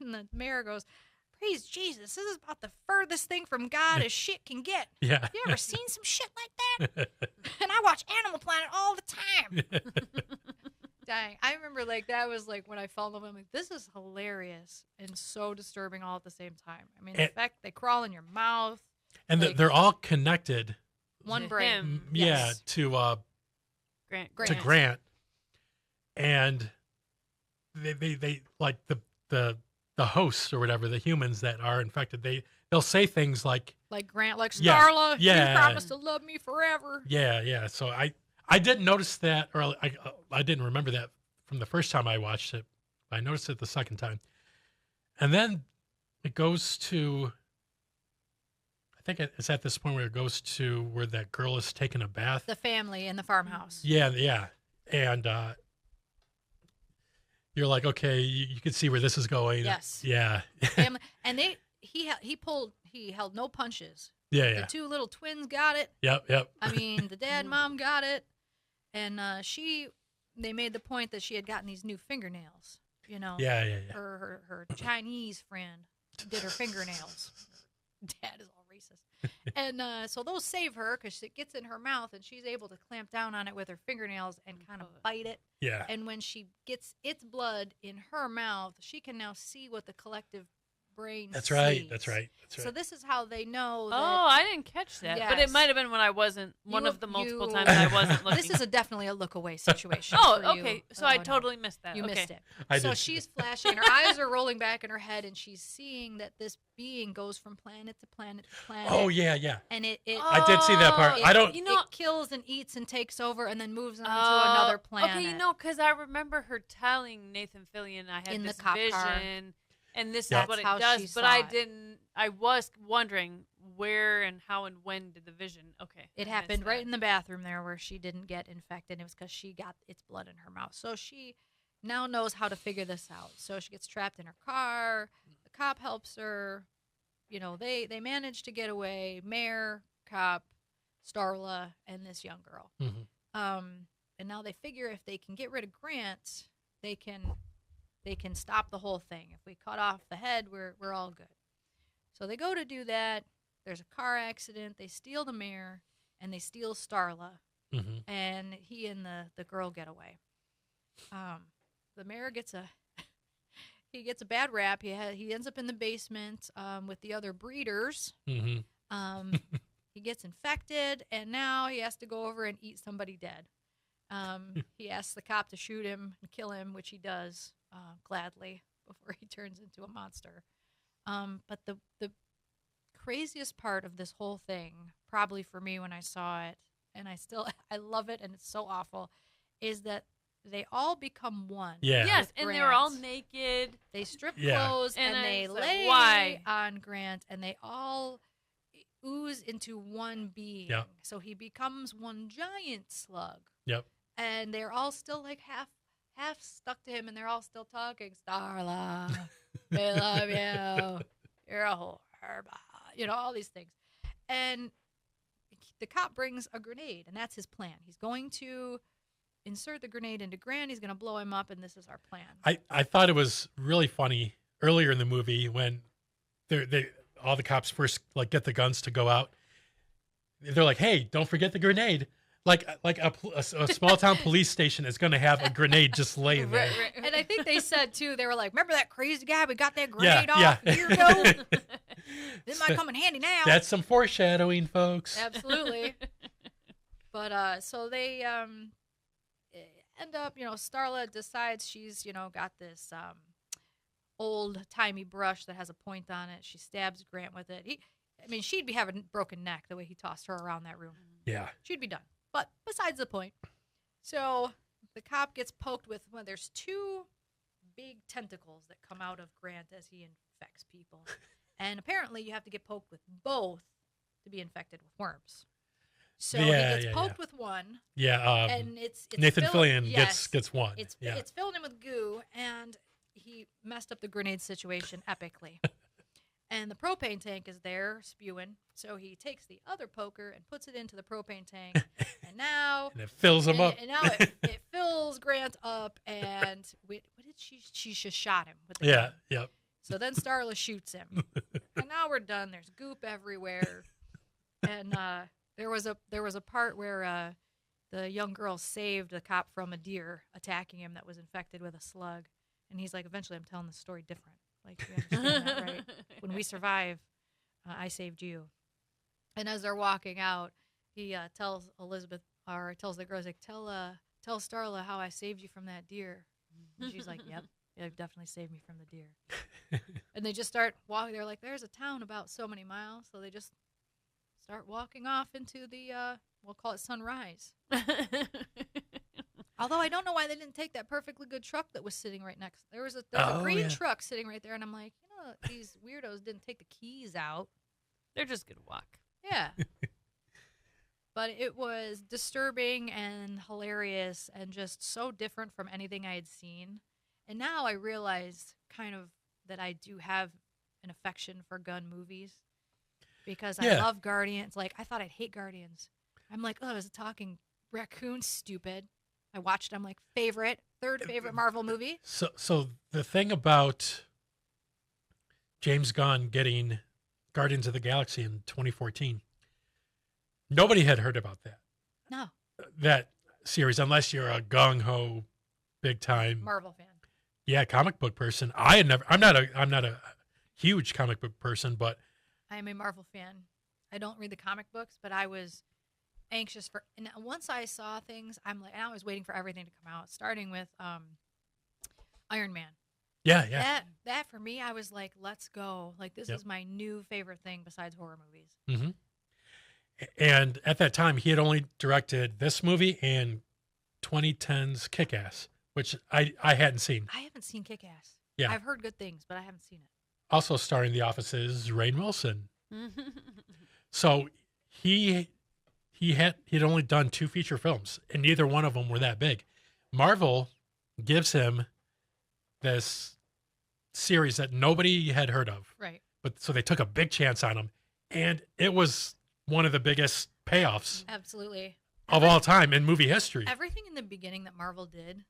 And the mayor goes, praise Jesus. This is about the furthest thing from God as shit can get. Yeah. You ever seen some shit like that? And I watch Animal Planet all the time. Dang. I remember, that was, when I fell in love with them. I'm like, this is hilarious and so disturbing all at the same time. I mean, the fact they crawl in your mouth. And they're all connected. One brain. Him. Yeah, Yes. to Grant. And they like the hosts or whatever, the humans that are infected, they'll say things like Grant, like Yeah, Starla, yeah. you promised to love me forever. Yeah. So I didn't notice that, or I didn't remember that from the first time I watched it. I noticed it the second time. And then it goes to, I think it's at this point where it goes to where that girl is taking a bath. The family in the farmhouse. Yeah. And you're like, okay, you can see where this is going. Yes. Yeah. Family, and he held no punches. Yeah. The two little twins got it. Yep. I mean, the dad, mom got it. And they made the point that she had gotten these new fingernails. Yeah. Her Chinese friend did her fingernails. Dad is all racist. And so those save her because it gets in her mouth, and she's able to clamp down on it with her fingernails and kind of bite it. Yeah. And when she gets its blood in her mouth, she can now see what the collective brain That's right. sees. That's right. That's right. So this is how they know that. Oh, I didn't catch that. But it Yes. might have been when I wasn't, one of the multiple times you- I wasn't looking. This is definitely a look away situation. Oh, for you. okay. So Oh, I no. totally missed that. You okay. missed it. I So did. she's flashing. Her eyes are rolling back in her head, and she's seeing that this being goes from planet to planet to planet. Oh yeah, yeah. And it I did see that part. it, I don't. You know- it kills and eats and takes over and then moves on to Oh, another planet. Okay, because I remember her telling Nathan Fillion I had In the this cop vision, car. and this Yeah. is what it That's how she does. But saw I it. didn't. I was wondering where and how and when did the vision? Okay, It I happened missed right that. in the bathroom there where she didn't get infected. It was because she got its blood in her mouth. So she now knows how to figure this out. So she gets trapped in her car. The cop helps her. You know, they manage to get away. Mayor, cop, Starla, and this young girl. Mhm. And now they figure if they can get rid of Grant, they can stop the whole thing. If we cut off the head, we're all good. So they go to do that. There's a car accident. They steal the mayor and they steal Starla, Mhm. and he and the girl get away. The mayor gets a he gets a bad rap. He ends up in the basement with the other breeders. Mhm. He gets infected, and now he has to go over and eat somebody dead. He asks the cop to shoot him and kill him, which he does gladly before he turns into a monster. But the craziest part of this whole thing, probably for me when I saw it, and I love it, and it's so awful, is that they all become one. Yeah. Yes, with and they were all Grant. naked. They strip Yeah. clothes And and I they was like, lay why? on Grant, and they all ooze into one being. Yep. So he becomes one giant slug, Yep. and they're all still like half stuck to him, and they're all still talking. Starla, we love you. You're a whore, blah, you know, all these things. And the cop brings a grenade, and that's his plan. He's going to insert the grenade into Grant. He's going to blow him up, and this is our plan. I thought it was really funny earlier in the movie when they all the cops first like get the guns to go out. They're like, "Hey, don't forget the grenade." Like a small town police station is going to have a grenade just laying there. And I think they said too, they were like, "Remember that crazy guy we got that grenade off yeah. a year ago? This might come in handy now." That's some foreshadowing, folks. Absolutely. But so they end up, Starla decides she's, got this old timey brush that has a point on it. She stabs Grant with it. She'd be having a broken neck the way he tossed her around that room. Yeah. She'd be done. But besides the point. So the cop gets poked with, there's two big tentacles that come out of Grant as he infects people. And apparently you have to get poked with both to be infected with worms. So he gets poked with one. Yeah. And it's Nathan Fillion yes, gets one. It's yeah. it's filled in with goo, and he messed up the grenade situation epically. And the propane tank is there spewing, so he takes the other poker and puts it into the propane tank, and now and it fills him up. And now it fills Grant up, and what did she just shot him with the Yeah. gun. Yep. So then Starla shoots him, and now we're done. There's goop everywhere, and there was a part where the young girl saved the cop from a deer attacking him that was infected with a slug, and he's like, "Eventually, I'm telling the story different. Like, you understand that, right? When we survive, I saved you." And as they're walking out, he tells Elizabeth, or tells the girls, like, tell Starla how I saved you from that deer. And she's like, "Yep, you've definitely saved me from the deer." And they just start walking. They're like, "There's a town about so many miles," so they just start walking off into the we'll call it sunrise. Although I don't know why they didn't take that perfectly good truck that was sitting right next. There was a green truck sitting right there, and I'm like, these weirdos didn't take the keys out. They're just gonna walk. Yeah. But it was disturbing and hilarious and just so different from anything I had seen. And now I realize kind of that I do have an affection for Gunn movies because I love Guardians. Like, I thought I'd hate Guardians. I'm like, oh, it was a talking raccoon, stupid. I watched it. I'm like, third favorite Marvel movie. So the thing about James Gunn getting Guardians of the Galaxy in 2014, nobody had heard about that. No. That series, unless you're a gung-ho, big-time Marvel fan. comic book person. I'm not a huge comic book person, but I am a Marvel fan. I don't read the comic books, but I was anxious for. And once I saw things, I'm like, and I was waiting for everything to come out, starting with Iron Man. yeah. That for me, I was like, let's go. Like this Yep. is my new favorite thing besides horror movies. hmm And at that time, he had only directed this movie and 2010's Kick-Ass, which I hadn't seen. I haven't seen Kick-Ass. Yeah. I've heard good things, but I haven't seen it. Also starring The Office's Rainn Wilson. So he'd only done 2 feature films, and neither one of them were that big. Marvel gives him this series that nobody had heard of, Right. but so they took a big chance on him, and it was one of the biggest payoffs Absolutely. of all time in movie history. Everything in the beginning that Marvel did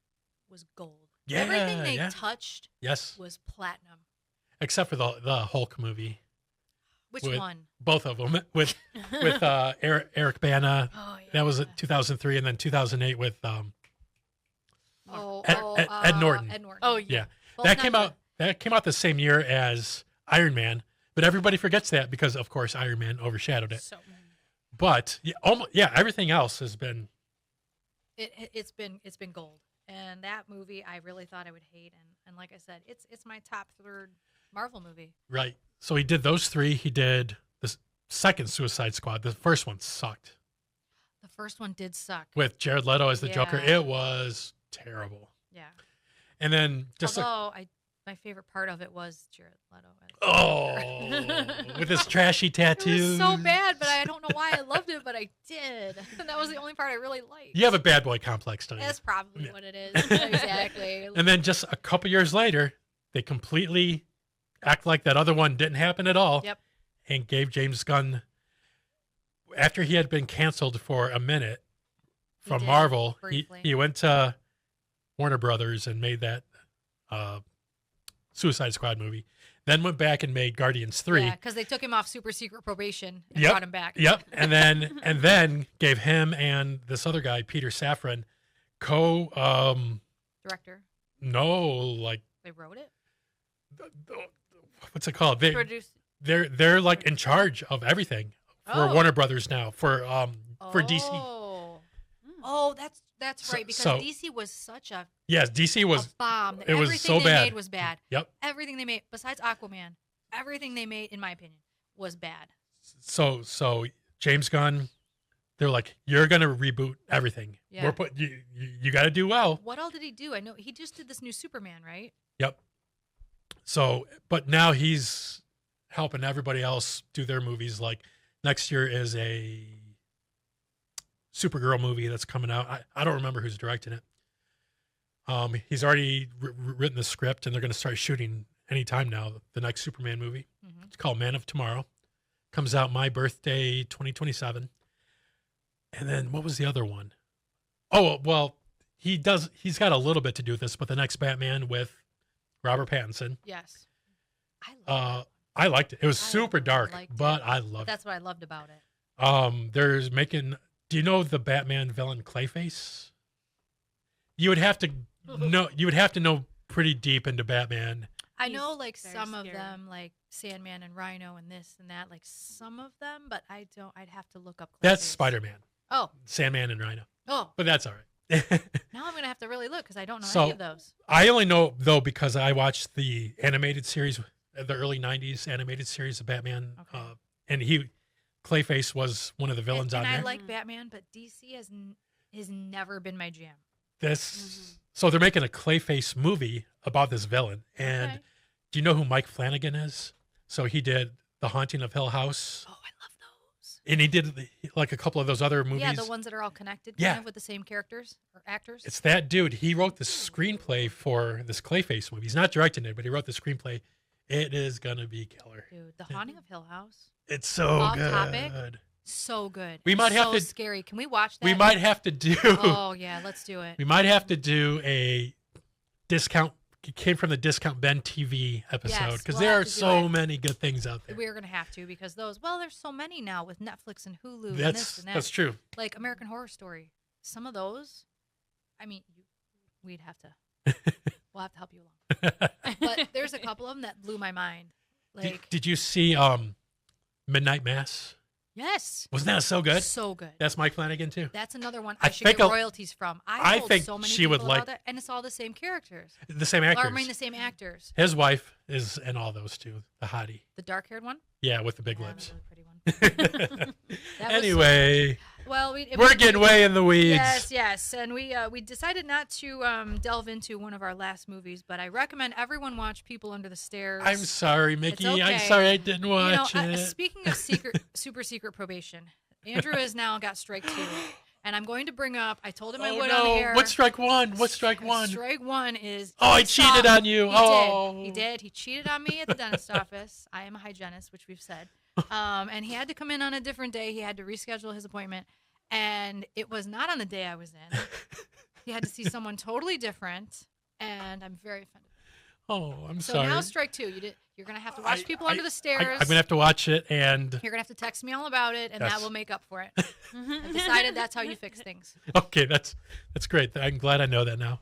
was gold. Yeah, Everything they yeah. touched Yes, was platinum. except for the Hulk movie. Which With- one? Both of them with Eric Bana. Oh yeah. That was 2003, and then 2008 with Oh, Ed Norton. Ed Norton. Oh, yeah. Both That not came good. out. That came out the same year as Iron Man, but everybody forgets that because, of course, Iron Man overshadowed it. So But everything else has been it's been gold. And that movie I really thought I would hate, and like I said, it's my top third Marvel movie. right. So he did those 3. He did the second Suicide Squad. The first one sucked The first one did suck. with Jared Leto as the Joker. Yeah. It was terrible. Yeah. And then just Although my favorite part of it was Jared Leto. with his trashy It tattoos. was so bad, but I don't know why I loved it, but I did. And that was the only part I really liked. You have a bad boy complex, don't you? That's probably Yeah. what it is. Exactly. And then just a couple years later, they completely act like that other one didn't happen at all. Yep. And gave James Gunn, after he had been canceled for a minute He from did, Marvel, briefly. he went to Warner Brothers and made that Suicide Squad movie. Then went back and made Guardians 3. Yeah, because they took him off super secret probation and Yep. brought him back. Yep. And then gave him and this other guy, Peter Safran, Director. like They wrote it. what's it called? Produce. They're like in charge of everything for Oh. Warner Brothers now for DC. Oh, that's So- right. Because so- DC was such a Yes, DC was. bomb. That it was everything so they bad. made was bad. Yep. Everything they made, besides Aquaman, everything they made, in my opinion, was bad. So James Gunn, they're like, you're gonna reboot everything. Yeah. We're put you got to do well. What all did he do? I know he just did this new Superman, right? Yep. So, but now he's helping everybody else do their movies. Like next year is a Supergirl movie that's coming out. I don't remember who's directing it. He's already written the script, and they're going to start shooting anytime now. The next Superman movie. Mm-hmm. It's called Man of Tomorrow. Comes out my birthday, 2027. And then what was the other one? Oh well, he's got a little bit to do with this, but the next Batman with Robert Pattinson. Yes. I love I liked it. It was I super dark, liked but it. I loved it. That's what I loved about it. There's making. Do you know the Batman villain Clayface? You would have to know. You would have to know pretty deep into Batman. I He's know, like very some of scary. them, like Sandman and Rhino and this and that, like some of them, but I don't. I'd have to look up. That's Clayface. Spider-Man, Oh, Sandman, and Rhino. oh. But that's all right. Now I'm gonna have to really look because I don't know So- any of those. I only know though because I watched the animated series, the early '90s animated series of Batman, Okay. and Clayface was one of the villains and on there. I like Batman, but DC has never been my jam. So they're making a Clayface movie about this villain. And Okay. do you know who Mike Flanagan is? So he did The Haunting of Hill House, Oh, I love those. and he did like a couple of those other movies. Yeah, the ones that are all connected, Yeah. kind of with the same characters or actors. It's that dude. He wrote the screenplay for this Clayface movie. He's not directing it, but he wrote the screenplay. It is gonna be killer. Dude, The Haunting of Hill House, It's so Off good. topic. so good. We might have so to- scary. Can we watch that? We might have to do. Oh yeah, let's do it. We might have to do a discount. It came from the Discount Ben TV episode Yes, because we'll there have are to do so it. many good things out there. We're gonna have to because those. Well, there's so many now with Netflix and Hulu and this and that. That's true. Like American Horror Story. Some of those, I mean, we'd have to. We'll have to help you along. But there's a couple of them that blew my mind. Like, did you see Midnight Mass? yes. Wasn't that so good? So good. That's Mike Flanagan too. That's another one I I should think get I'll- royalties from. I told think so many she people would like- about that, and it's all the same characters. The same Or, actors. I mean, the same actors. His wife is in all those too. The hottie. The dark-haired one? Yeah, with the big Yeah, lips. the really pretty one. That was Anyway, Well, we're getting way in the weeds. Yes, and we decided not to delve into one of our last movies, but I recommend everyone watch People Under the Stairs. I'm sorry, Mickey. It's I'm okay. sorry I didn't watch it. Speaking of super secret probation, Andrew has now got strike 2, and I'm going to bring up. I told him I Oh would on no! air. What's strike one? What's strike one? Strike 1 is. Oh, I he cheated on you. He did. He cheated on me at the dentist office. I am a hygienist, which we've said. And he had to come in on a different day. He had to reschedule his appointment. And it was not on the day I was in. He had to see someone totally different. And I'm very offended. Oh, I'm So sorry. now strike 2. You're going to have to watch People Under the Stairs. I'm going to have to watch it, and You're going to have to text me all about it, and Yes. that will make up for it. I've decided that's how you fix things. okay, that's great. I'm glad I know that now.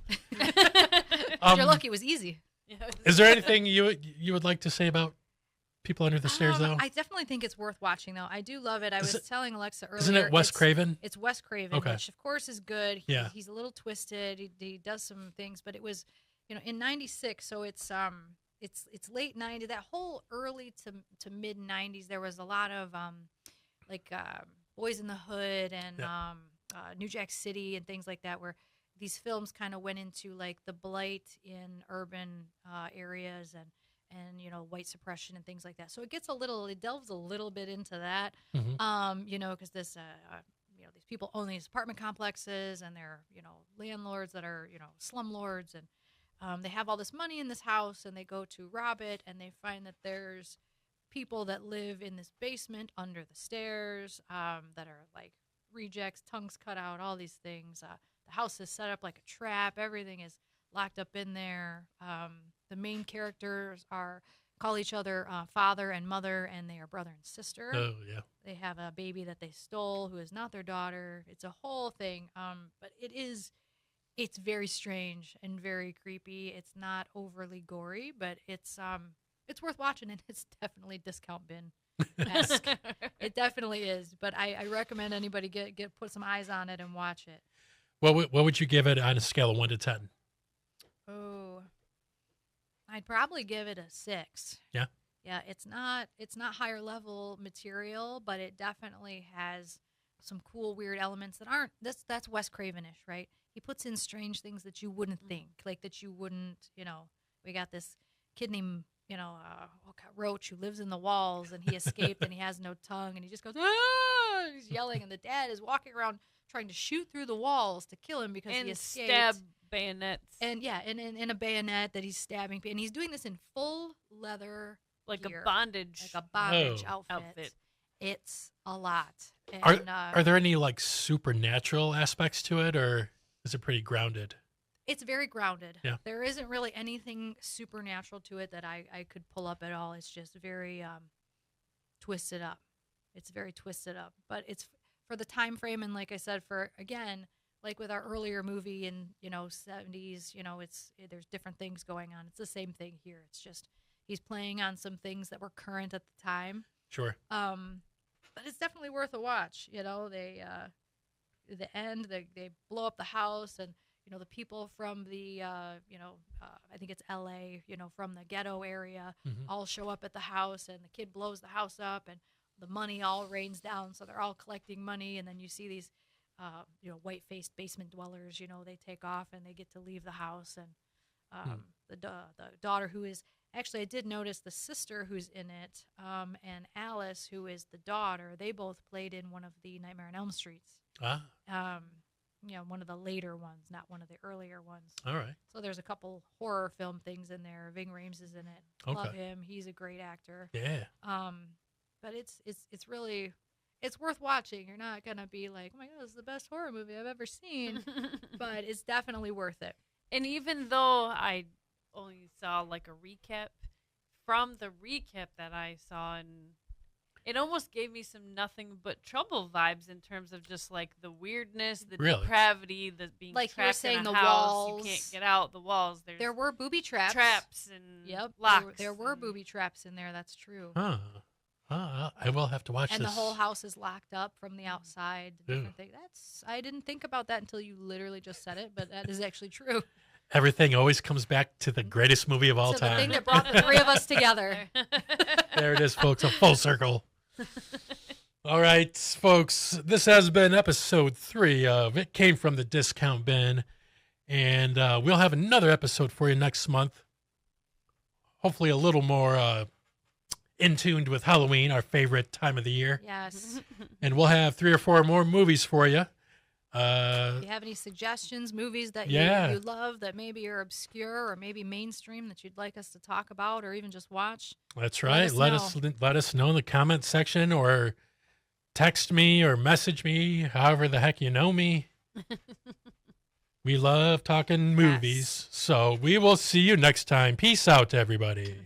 You're lucky. It was easy. Is there anything you would like to say about People Under the Stairs, though? I definitely think it's worth watching, though. I do love it. I was telling Alexa earlier. Isn't it Wes Craven? It's Wes Craven, Okay. which of course is good. Yeah. He's a little twisted. He does some things, but it was, in '96, so it's late '90s. That whole early to mid '90s, there was a lot of Boys in the Hood and New Jack City and things like that, where these films kind of went into like the blight in urban areas and white suppression and things like that. So it delves a little bit into that, Mhm. because these people own these apartment complexes and they're, landlords that are, slumlords, and they have all this money in this house and they go to rob it and they find that there's people that live in this basement under the stairs that are like rejects, tongues cut out, all these things. The house is set up like a trap. Everything is locked up in there. The main characters call each other father and mother, and they are brother and sister. Oh, yeah. They have a baby that they stole who is not their daughter. It's a whole thing. But it's very strange and very creepy. It's not overly gory, but it's worth watching, and it's definitely discount bin-esque. It definitely is. But I recommend anybody put some eyes on it and watch it. What would you give it on a scale of 1 to 10? Oh, I'd probably give it a 6. Yeah. Yeah, it's not higher level material, but it definitely has some cool, weird elements that aren't. That's Wes Craven-ish, right? He puts in strange things that you wouldn't think, like that you wouldn't. We got this kid named Roach who lives in the walls, and he escaped, and he has no tongue, and he just goes ah! And he's yelling, and the dad is walking around trying to shoot through the walls to kill him because he escaped. Stab bayonets. And in a bayonet that he's stabbing, and he's doing this in full leather, like gear, a bondage. like a bondage Oh. outfit. It's a lot. And, Are there any like supernatural aspects to it, or is it pretty grounded? it's very grounded. Yeah. There isn't really anything supernatural to it that I could pull up at all. It's just very twisted up. It's very twisted up, but it's for the time frame, and like I said, for again, like with our earlier movie in 70s, there's different things going on. It's the same thing here. It's just he's playing on some things that were current at the time. Sure. But it's definitely worth a watch. They the end they blow up the house, and the people from the I think it's LA, from the ghetto area, Mhm. all show up at the house, and the kid blows the house up, and the money all rains down, so they're all collecting money, and then you see these white-faced basement dwellers, they take off and they get to leave the house, and the daughter who is actually, I did notice the sister who's in it, and Alice, who is the daughter, they both played in one of the Nightmare on Elm Streets. Ah, One of the later ones, not one of the earlier ones. all right. So there's a couple horror film things in there. Ving Rhames is in it. Okay. Love him. He's a great actor. Yeah. But it's really worth watching. You're not gonna be like, oh my god, this is the best horror movie I've ever seen. But it's definitely worth it. And even though I only saw like a recap, from the recap that I saw in It almost gave me some Nothing But Trouble vibes in terms of just like the weirdness, the Really? depravity, the being Like you were trapped saying, in a the house. walls. You can't get out the walls. There were booby traps. Traps and Yep. locks. There were and- booby traps in there. That's true. Huh. I will have to watch And this. the whole house is locked up from the outside. The different thing. I didn't think about that until you literally just said it, but that is actually true. Everything always comes back to the greatest movie of all So the time. thing that brought the three of us together. There it is, folks. A full circle. All right, folks. This has been episode 3 of It Came from the Discount Bin. And we'll have another episode for you next month. Hopefully a little more in tuned with Halloween, our favorite time of the year. Yes. And we'll have 3 or 4 more movies for you. If you have any suggestions, movies that you love that maybe are obscure or maybe mainstream that you'd like us to talk about or even just watch. That's right. Let us know in the comment section or text me or message me, however the heck you know me. We love talking movies. So we will see you next time. Peace out, everybody.